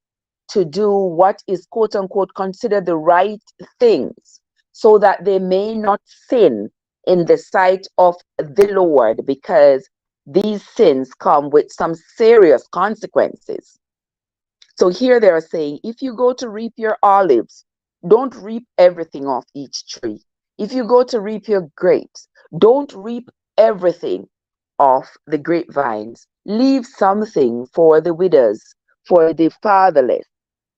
to do what is quote unquote considered the right things, so that they may not sin in the sight of the Lord, because these sins come with some serious consequences. So here they are saying, if you go to reap your olives, don't reap everything off each tree. If you go to reap your grapes, don't reap everything off the grapevines. Leave something for the widows, for the fatherless,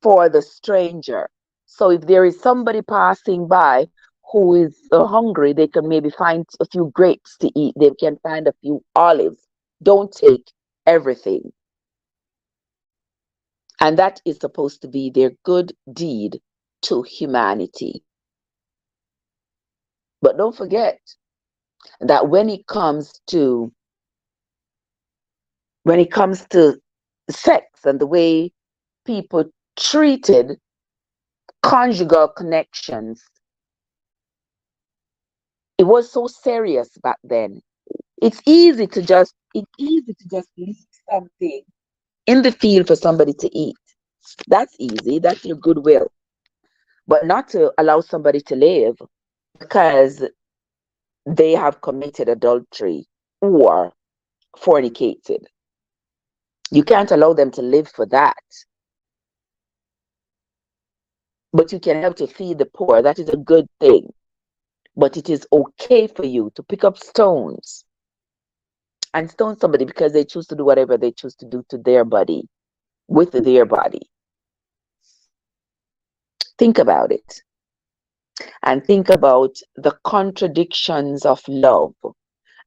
for the stranger. So if there is somebody passing by who is hungry, they can maybe find a few grapes to eat. They can find a few olives. Don't take everything. And that is supposed to be their good deed to humanity. But don't forget that when it comes to sex and the way people treated conjugal connections. It was so serious back then. It's easy to just leave something in the field for somebody to eat. That's easy. That's your goodwill. But not to allow somebody to live because they have committed adultery or fornicated. You can't allow them to live for that. But you can help to feed the poor. That is a good thing. But it is okay for you to pick up stones and stone somebody because they choose to do whatever they choose to do to their body, with their body. Think about it. And think about the contradictions of love,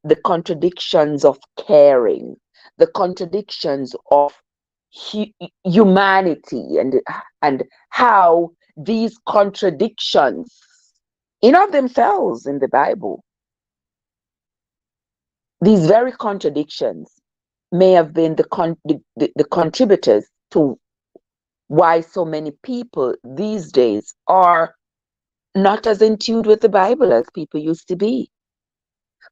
the contradictions of caring, the contradictions of humanity, and how these contradictions in of themselves in the Bible, these very contradictions may have been the contributors to why so many people these days are not as in tune with the Bible as people used to be.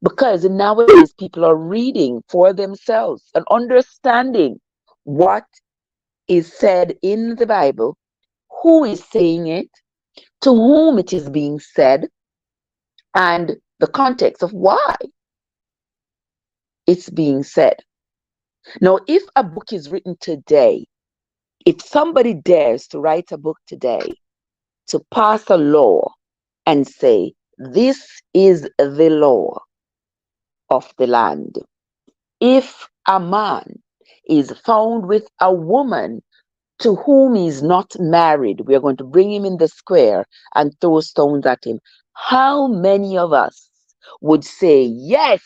Because nowadays people are reading for themselves and understanding what is said in the Bible, who is saying it, to whom it is being said, and the context of why it's being said. Now, if a book is written today, if somebody dares to write a book today to pass a law and say, this is the law of the land. If a man is found with a woman to whom he is not married, we are going to bring him in the square and throw stones at him. How many of us would say, yes,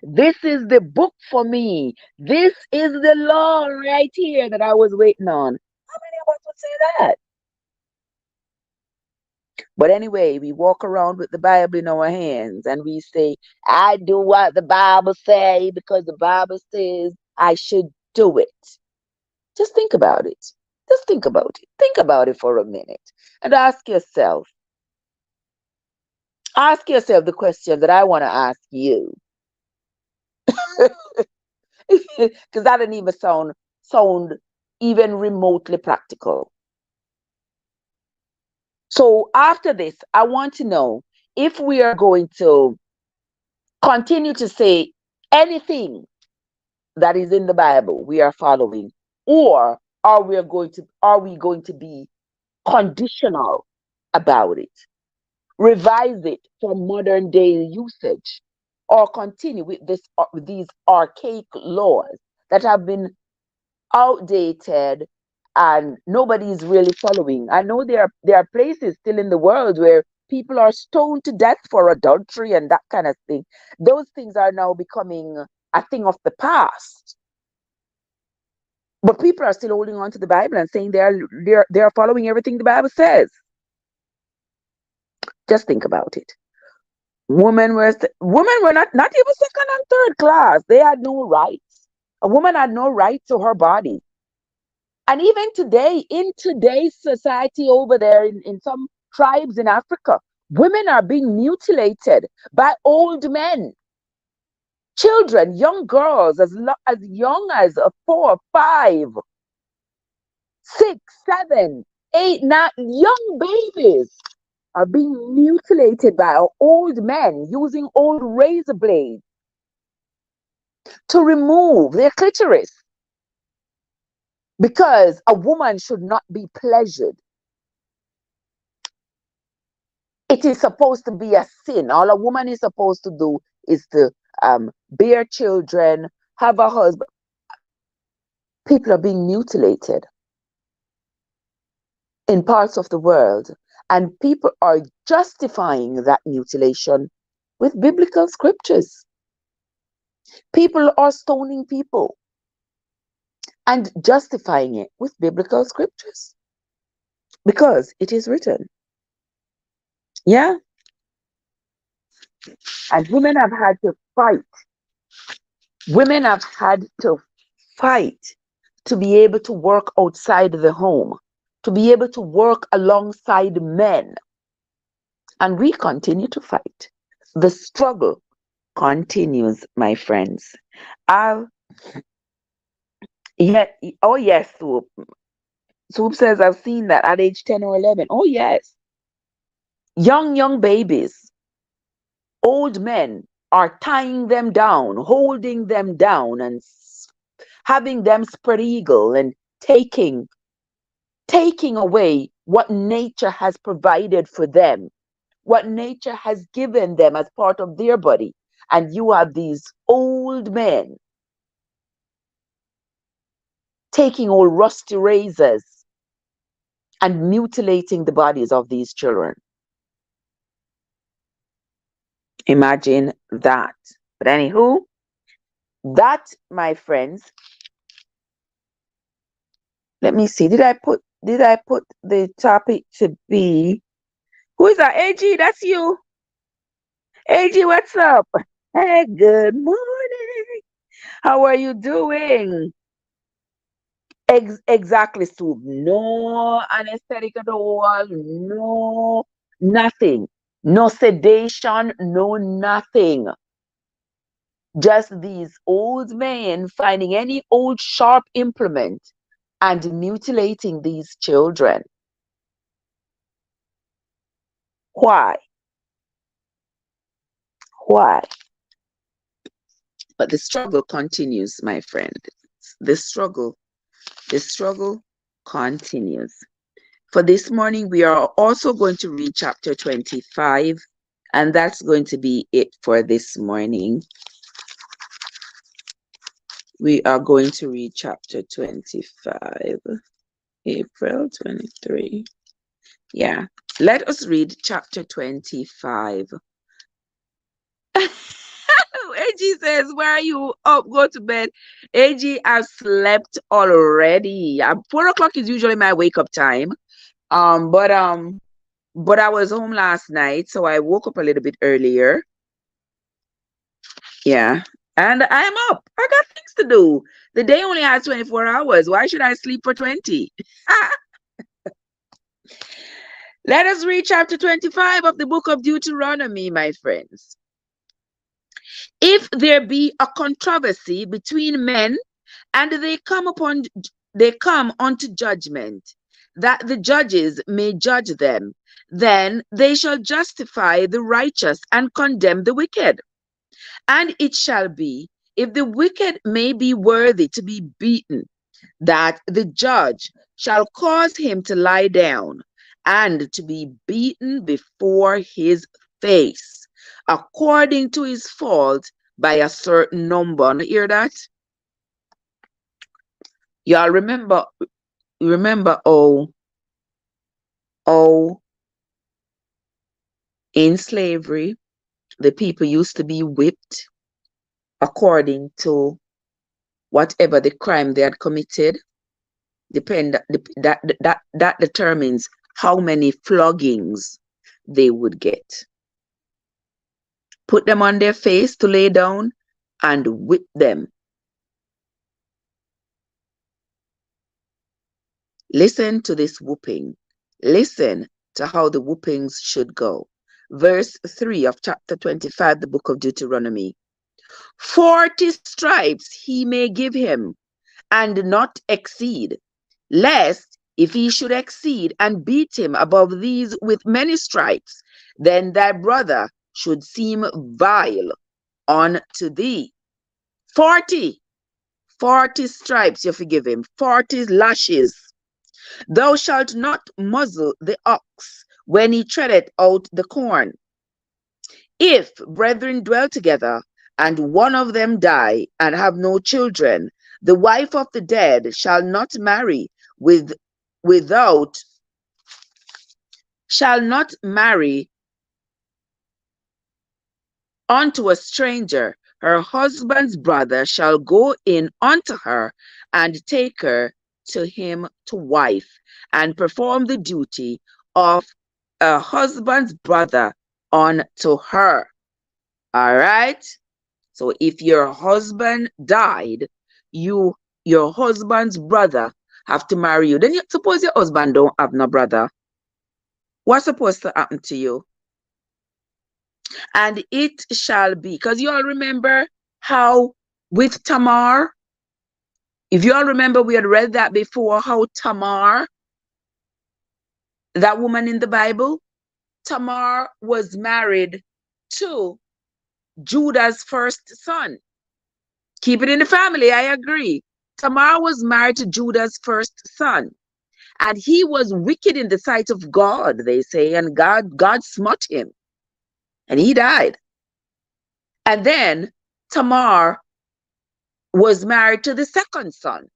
this is the book for me. This is the law right here that I was waiting on. How many of us would say that? But anyway, we walk around with the Bible in our hands and we say, I do what the Bible says because the Bible says I should do it. Just think about it. Just think about it. Think about it for a minute and ask yourself the question that I want to ask you. Because that didn't even sound even remotely practical. So after this, I want to know if we are going to continue to say anything that is in the Bible we are following, or are we going to be conditional about it, revise it for modern day usage, or continue with these archaic laws that have been outdated and nobody is really following? I know there are places still in the world where people are stoned to death for adultery and that kind of thing. Those things are now becoming a thing of the past. But people are still holding on to the Bible and saying they are following everything the Bible says. Just think about it. Women were not even second and third class. They had no rights. A woman had no right to her body. And even today, in today's society over there, in some tribes in Africa, women are being mutilated by old men. Children, young girls, as young as 4, 5, 6, 7, 8, 9, young babies are being mutilated by old men using old razor blades to remove their clitoris. Because a woman should not be pleasured. It is supposed to be a sin. All a woman is supposed to do is to bear children, have a husband. People are being mutilated in parts of the world, and people are justifying that mutilation with biblical scriptures. People are stoning people and justifying it with biblical scriptures because it is written. Yeah. And women have had to fight. Women have had to fight to be able to work outside the home, to be able to work alongside men. And we continue to fight. The struggle continues, my friends. Oh yes, Swoop. Swoop says, I've seen that at age 10 or 11. Oh yes. Young babies, old men are tying them down, holding them down, and having them spread eagle and taking away what nature has provided for them, what nature has given them as part of their body. And you have these old men taking old rusty razors and mutilating the bodies of these children. Imagine that. But anywho, that, my friends, let me see. Did I put the topic to be? Who is that? AG, that's you. AG, what's up? Hey, good morning. How are you doing? Exactly, Sue. No anesthetic at all. No, nothing. No sedation, no nothing. Just these old men finding any old sharp implement and mutilating these children. Why? Why? But the struggle continues, my friend. The struggle continues. For this morning, we are also going to read chapter 25, and that's going to be it for this morning. We are going to read chapter 25, April 23. Yeah, let us read chapter 25. AG says, where are you? Up, go to bed. AG, I've slept already. 4 o'clock is usually my wake up time. But I was home last night, so I woke up a little bit earlier. Yeah, and I'm up. I got things to do. The day only has 24 hours. Why should I sleep for 20? Let us read chapter 25 of the book of Deuteronomy, my friends. If there be a controversy between men, and they come unto judgment, that the judges may judge them, then they shall justify the righteous and condemn the wicked. And it shall be, if the wicked may be worthy to be beaten, that the judge shall cause him to lie down and to be beaten before his face, according to his fault by a certain number. You hear that? Y'all remember in slavery, the people used to be whipped according to whatever the crime they had committed. That determines how many floggings they would get. Put them on their face to lay down and whip them. Listen to this whooping. Listen to how the whoopings should go. Verse 3 of chapter 25, the book of Deuteronomy. 40 stripes he may give him, and not exceed, lest if he should exceed and beat him above these with many stripes, then thy brother should seem vile unto thee. 40 stripes you forgive him, 40 lashes. Thou shalt not muzzle the ox when he treadeth out the corn. If brethren dwell together, and one of them die and have no children, the wife of the dead shall not marry unto a stranger. Her husband's brother shall go in unto her and take her to him to wife, and perform the duty of a husband's brother unto her. All right? So if your husband died, your husband's brother have to marry you. Then you suppose your husband don't have no brother. What's supposed to happen to you? And it shall be, because you all remember how with Tamar, if you all remember, we had read that before, how Tamar, that woman in the Bible, Tamar was married to Judah's first son. Keep it in the family, I agree. Tamar was married to Judah's first son. And he was wicked in the sight of God, they say, and God smote him. And he died. And then Tamar was married to the second son.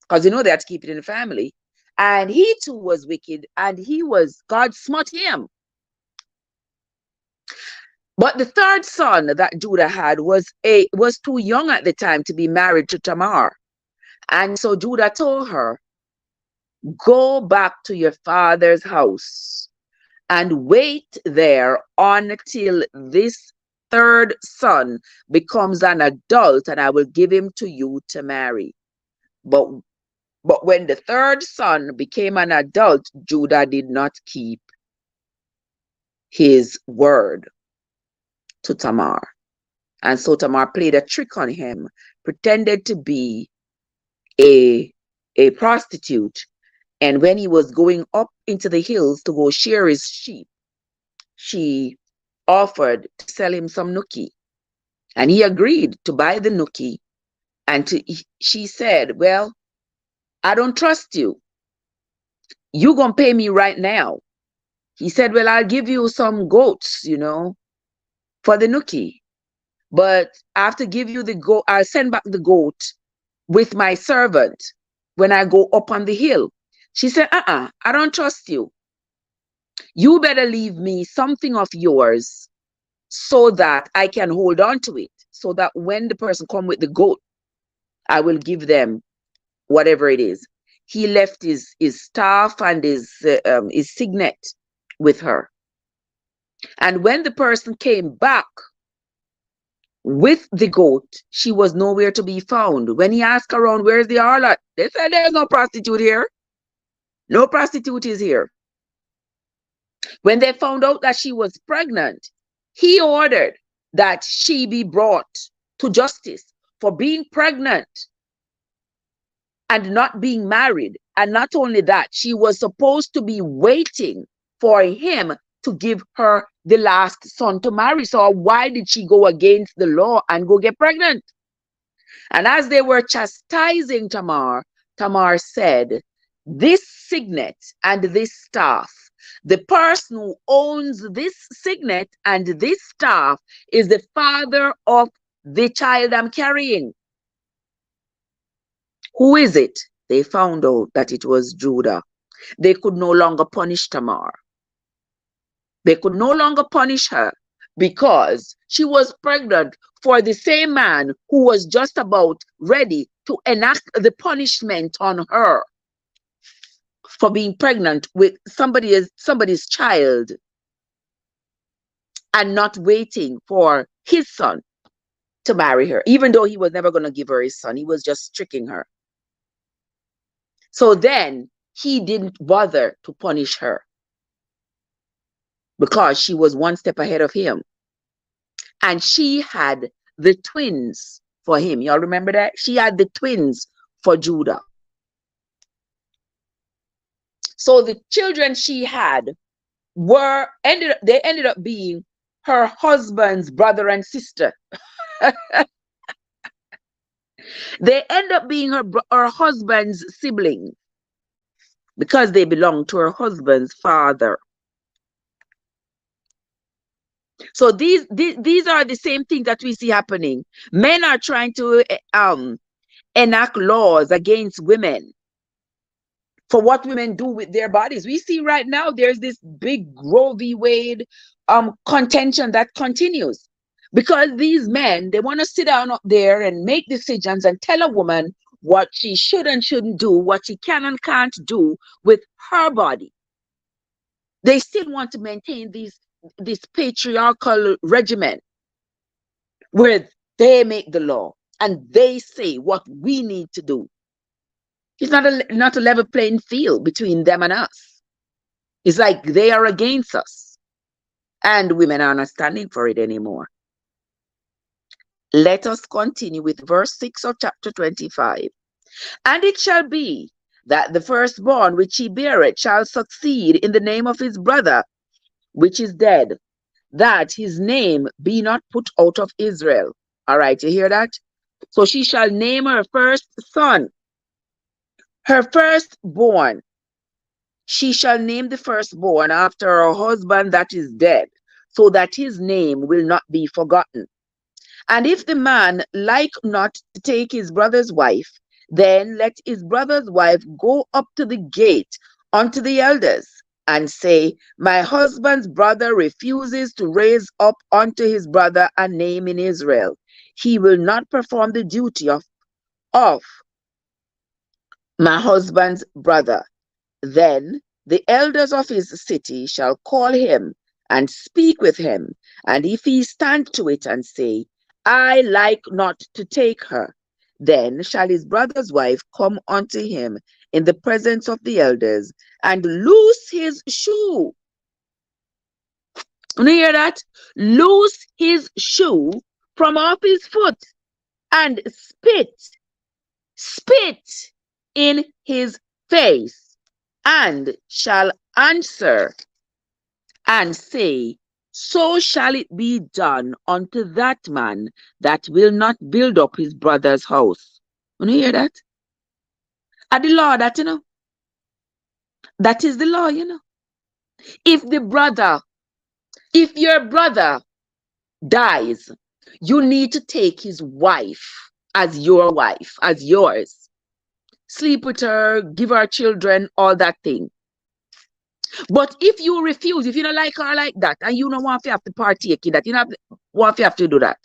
Because you know they had to keep it in the family. And he too was wicked, and God smote him. But the third son that Judah had was too young at the time to be married to Tamar. And so Judah told her, go back to your father's house and wait there until this third son becomes an adult, and I will give him to you to marry. But when the third son became an adult, Judah did not keep his word to Tamar. And so Tamar played a trick on him, pretended to be a prostitute. And when he was going up into the hills to go shear his sheep, she offered to sell him some nookie. And he agreed to buy the nookie. And she said, well, I don't trust you. You gonna pay me right now. He said, well, I'll give you some goats, for the nookie. But I have to give you the goat. I'll send back the goat with my servant when I go up on the hill. She said, I don't trust you. You better leave me something of yours so that I can hold on to it. So that when the person come with the goat, I will give them whatever it is. He left his staff and his signet with her. And when the person came back with the goat, she was nowhere to be found. When he asked around, where's the harlot? They said, there's no prostitute here. No prostitute is here. When they found out that she was pregnant, he ordered that she be brought to justice for being pregnant and not being married. And not only that, she was supposed to be waiting for him to give her the last son to marry. So why did she go against the law and go get pregnant? And as they were chastising Tamar, Tamar said, this signet and this staff, the person who owns this signet and this staff is the father of the child I'm carrying. Who is it? They found out that it was Judah. They could no longer punish Tamar. They could no longer punish her because she was pregnant for the same man who was just about ready to enact the punishment on her for being pregnant with somebody's child and not waiting for his son to marry her, even though he was never going to give her his son. He was just tricking her. So then he didn't bother to punish her because she was one step ahead of him. And she had the twins for him. Y'all remember that? She had the twins for Judah. So the children she had ended up being her husband's brother and sister. They end up being her husband's siblings because they belong to her husband's father. So these are the same things that we see happening. Men are trying to enact laws against women for what women do with their bodies. We see right now there's this big Roe v. Wade contention that continues because these men, they want to sit down up there and make decisions and tell a woman what she should and shouldn't do, what she can and can't do with her body. They still want to maintain this patriarchal regimen where they make the law and they say what we need to do. It's not a level playing field between them and us. It's like they are against us, and women are not standing for it anymore. Let us continue with verse 6 of chapter 25. And it shall be that the firstborn which he beareth shall succeed in the name of his brother which is dead, that his name be not put out of Israel. All right, you hear that? So she shall name her first son, her firstborn. She shall name the firstborn after her husband that is dead, so that his name will not be forgotten. And if the man like not to take his brother's wife, then let his brother's wife go up to the gate unto the elders, and say, my husband's brother refuses to raise up unto his brother a name in Israel. He will not perform the duty of my husband's brother. Then the elders of his city shall call him and speak with him. And if he stand to it and say, I like not to take her, then shall his brother's wife come unto him in the presence of the elders and loose his shoe. You hear that? Loose his shoe from off his foot and spit in his face, and shall answer and say, so shall it be done unto that man that will not build up his brother's house. You hear that? At the law that, that is the law, If your brother dies, you need to take his wife as your wife, as yours. Sleep with her, give her children, all that thing. But if you refuse, if you don't like her like that, and you don't want to have to partake in that, you don't want to have to do that.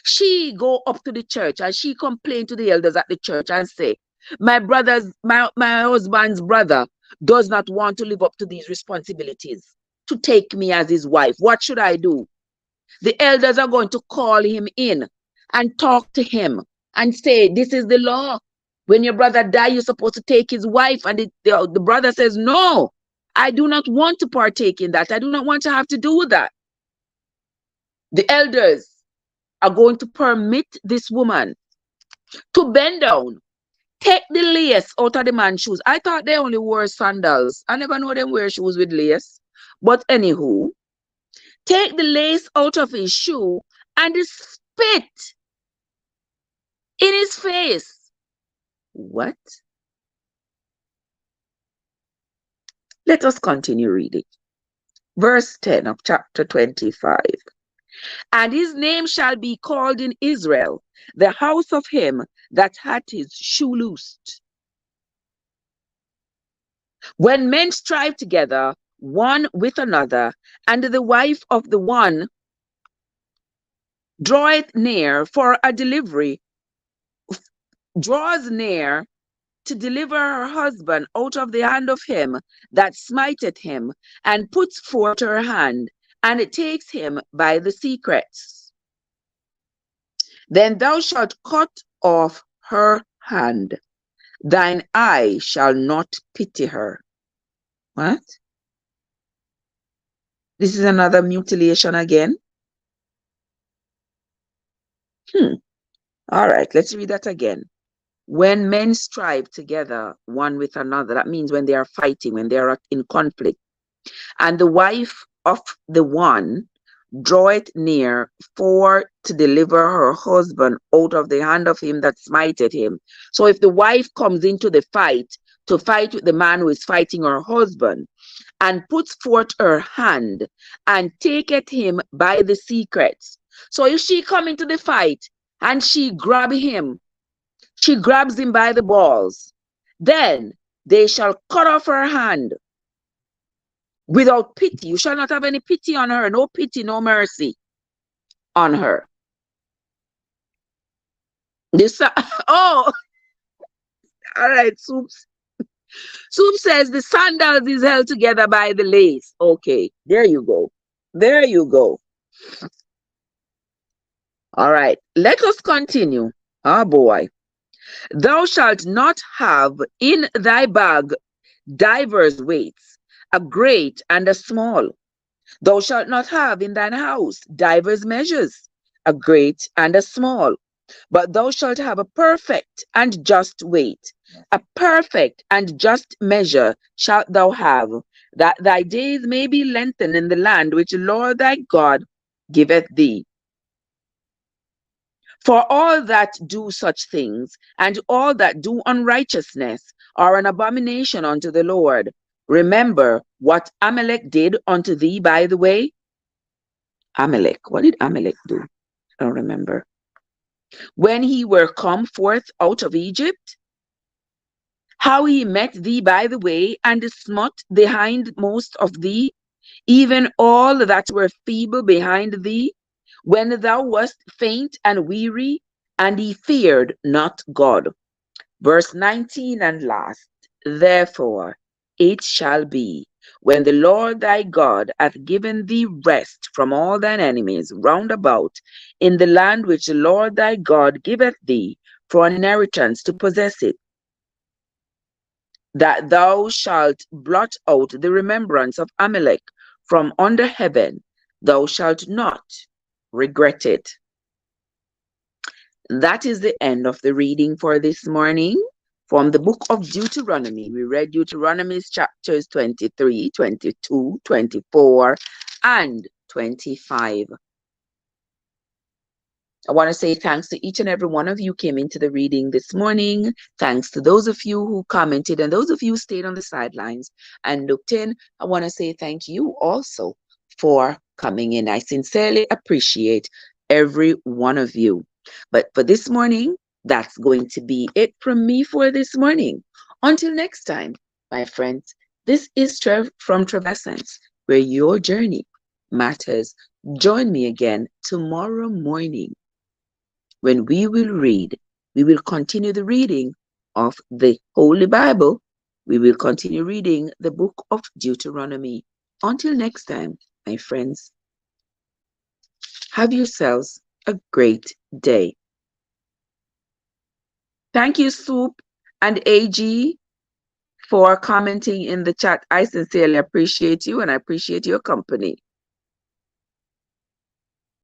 She go up to the church and she complain to the elders at the church and say, my husband's brother does not want to live up to these responsibilities to take me as his wife. What should I do? The elders are going to call him in and talk to him and say, this is the law. When your brother dies, you're supposed to take his wife. And the brother says, no, I do not want to partake in that. I do not want to have to do with that. The elders are going to permit this woman to bend down, take the lace out of the man's shoes. I thought they only wore sandals. I never know them wear shoes with lace. But anywho, take the lace out of his shoe and spit in his face. What? Let us continue reading. Verse 10 of chapter 25. And his name shall be called in Israel, the house of him that had his shoe loosed. When men strive together, one with another, and the wife of the one draweth near for a delivery, draws near to deliver her husband out of the hand of him that smiteth him, and puts forth her hand, and it takes him by the secrets. Then thou shalt cut off her hand, thine eye shall not pity her. What? This is another mutilation again. All right, let's read that again. When men strive together one with another, that means when they are fighting, when they are in conflict, and the wife of the one draweth near for to deliver her husband out of the hand of him that smited him. So if the wife comes into the fight to fight with the man who is fighting her husband, and puts forth her hand and taketh him by the secrets. So if she come into the fight and she grabs him by the balls, then they shall cut off her hand without pity. You shall not have any pity on her, no pity, no mercy on her. All right, Soup says the sandals is held together by the lace. Okay, there you go. There you go. All right, let us continue. Oh boy. Thou shalt not have in thy bag divers weights, a great and a small. Thou shalt not have in thine house divers measures, a great and a small. But thou shalt have a perfect and just weight, a perfect and just measure shalt thou have, that thy days may be lengthened in the land which the Lord thy God giveth thee. For all that do such things, and all that do unrighteousness, are an abomination unto the Lord. Remember what Amalek did unto thee by the way. Amalek, what did Amalek do? I don't remember. When he were come forth out of Egypt, how he met thee by the way, and smote the hindmost of thee, even all that were feeble behind thee, when thou wast faint and weary, and he feared not God. Verse 19 and last. Therefore it shall be, when the Lord thy God hath given thee rest from all thine enemies round about, in the land which the Lord thy God giveth thee for an inheritance to possess it, that thou shalt blot out the remembrance of Amalek from under heaven, thou shalt not regret it. That is the end of the reading for this morning from the book of Deuteronomy. We read Deuteronomy's chapters 23, 22, 24, and 25. I want to say thanks to each and every one of you who came into the reading this morning. Thanks to those of you who commented and those of you who stayed on the sidelines and looked in. I want to say thank you also for coming in. I sincerely appreciate every one of you. But for this morning, that's going to be it from me for this morning. Until next time, my friends, this is Trev from Trevessence, where your journey matters. Join me again tomorrow morning when we will continue the reading of the Holy Bible. We will continue reading the book of Deuteronomy. Until next time, my friends, have yourselves a great day. Thank you, Soup and AG, for commenting in the chat. I sincerely appreciate you and I appreciate your company.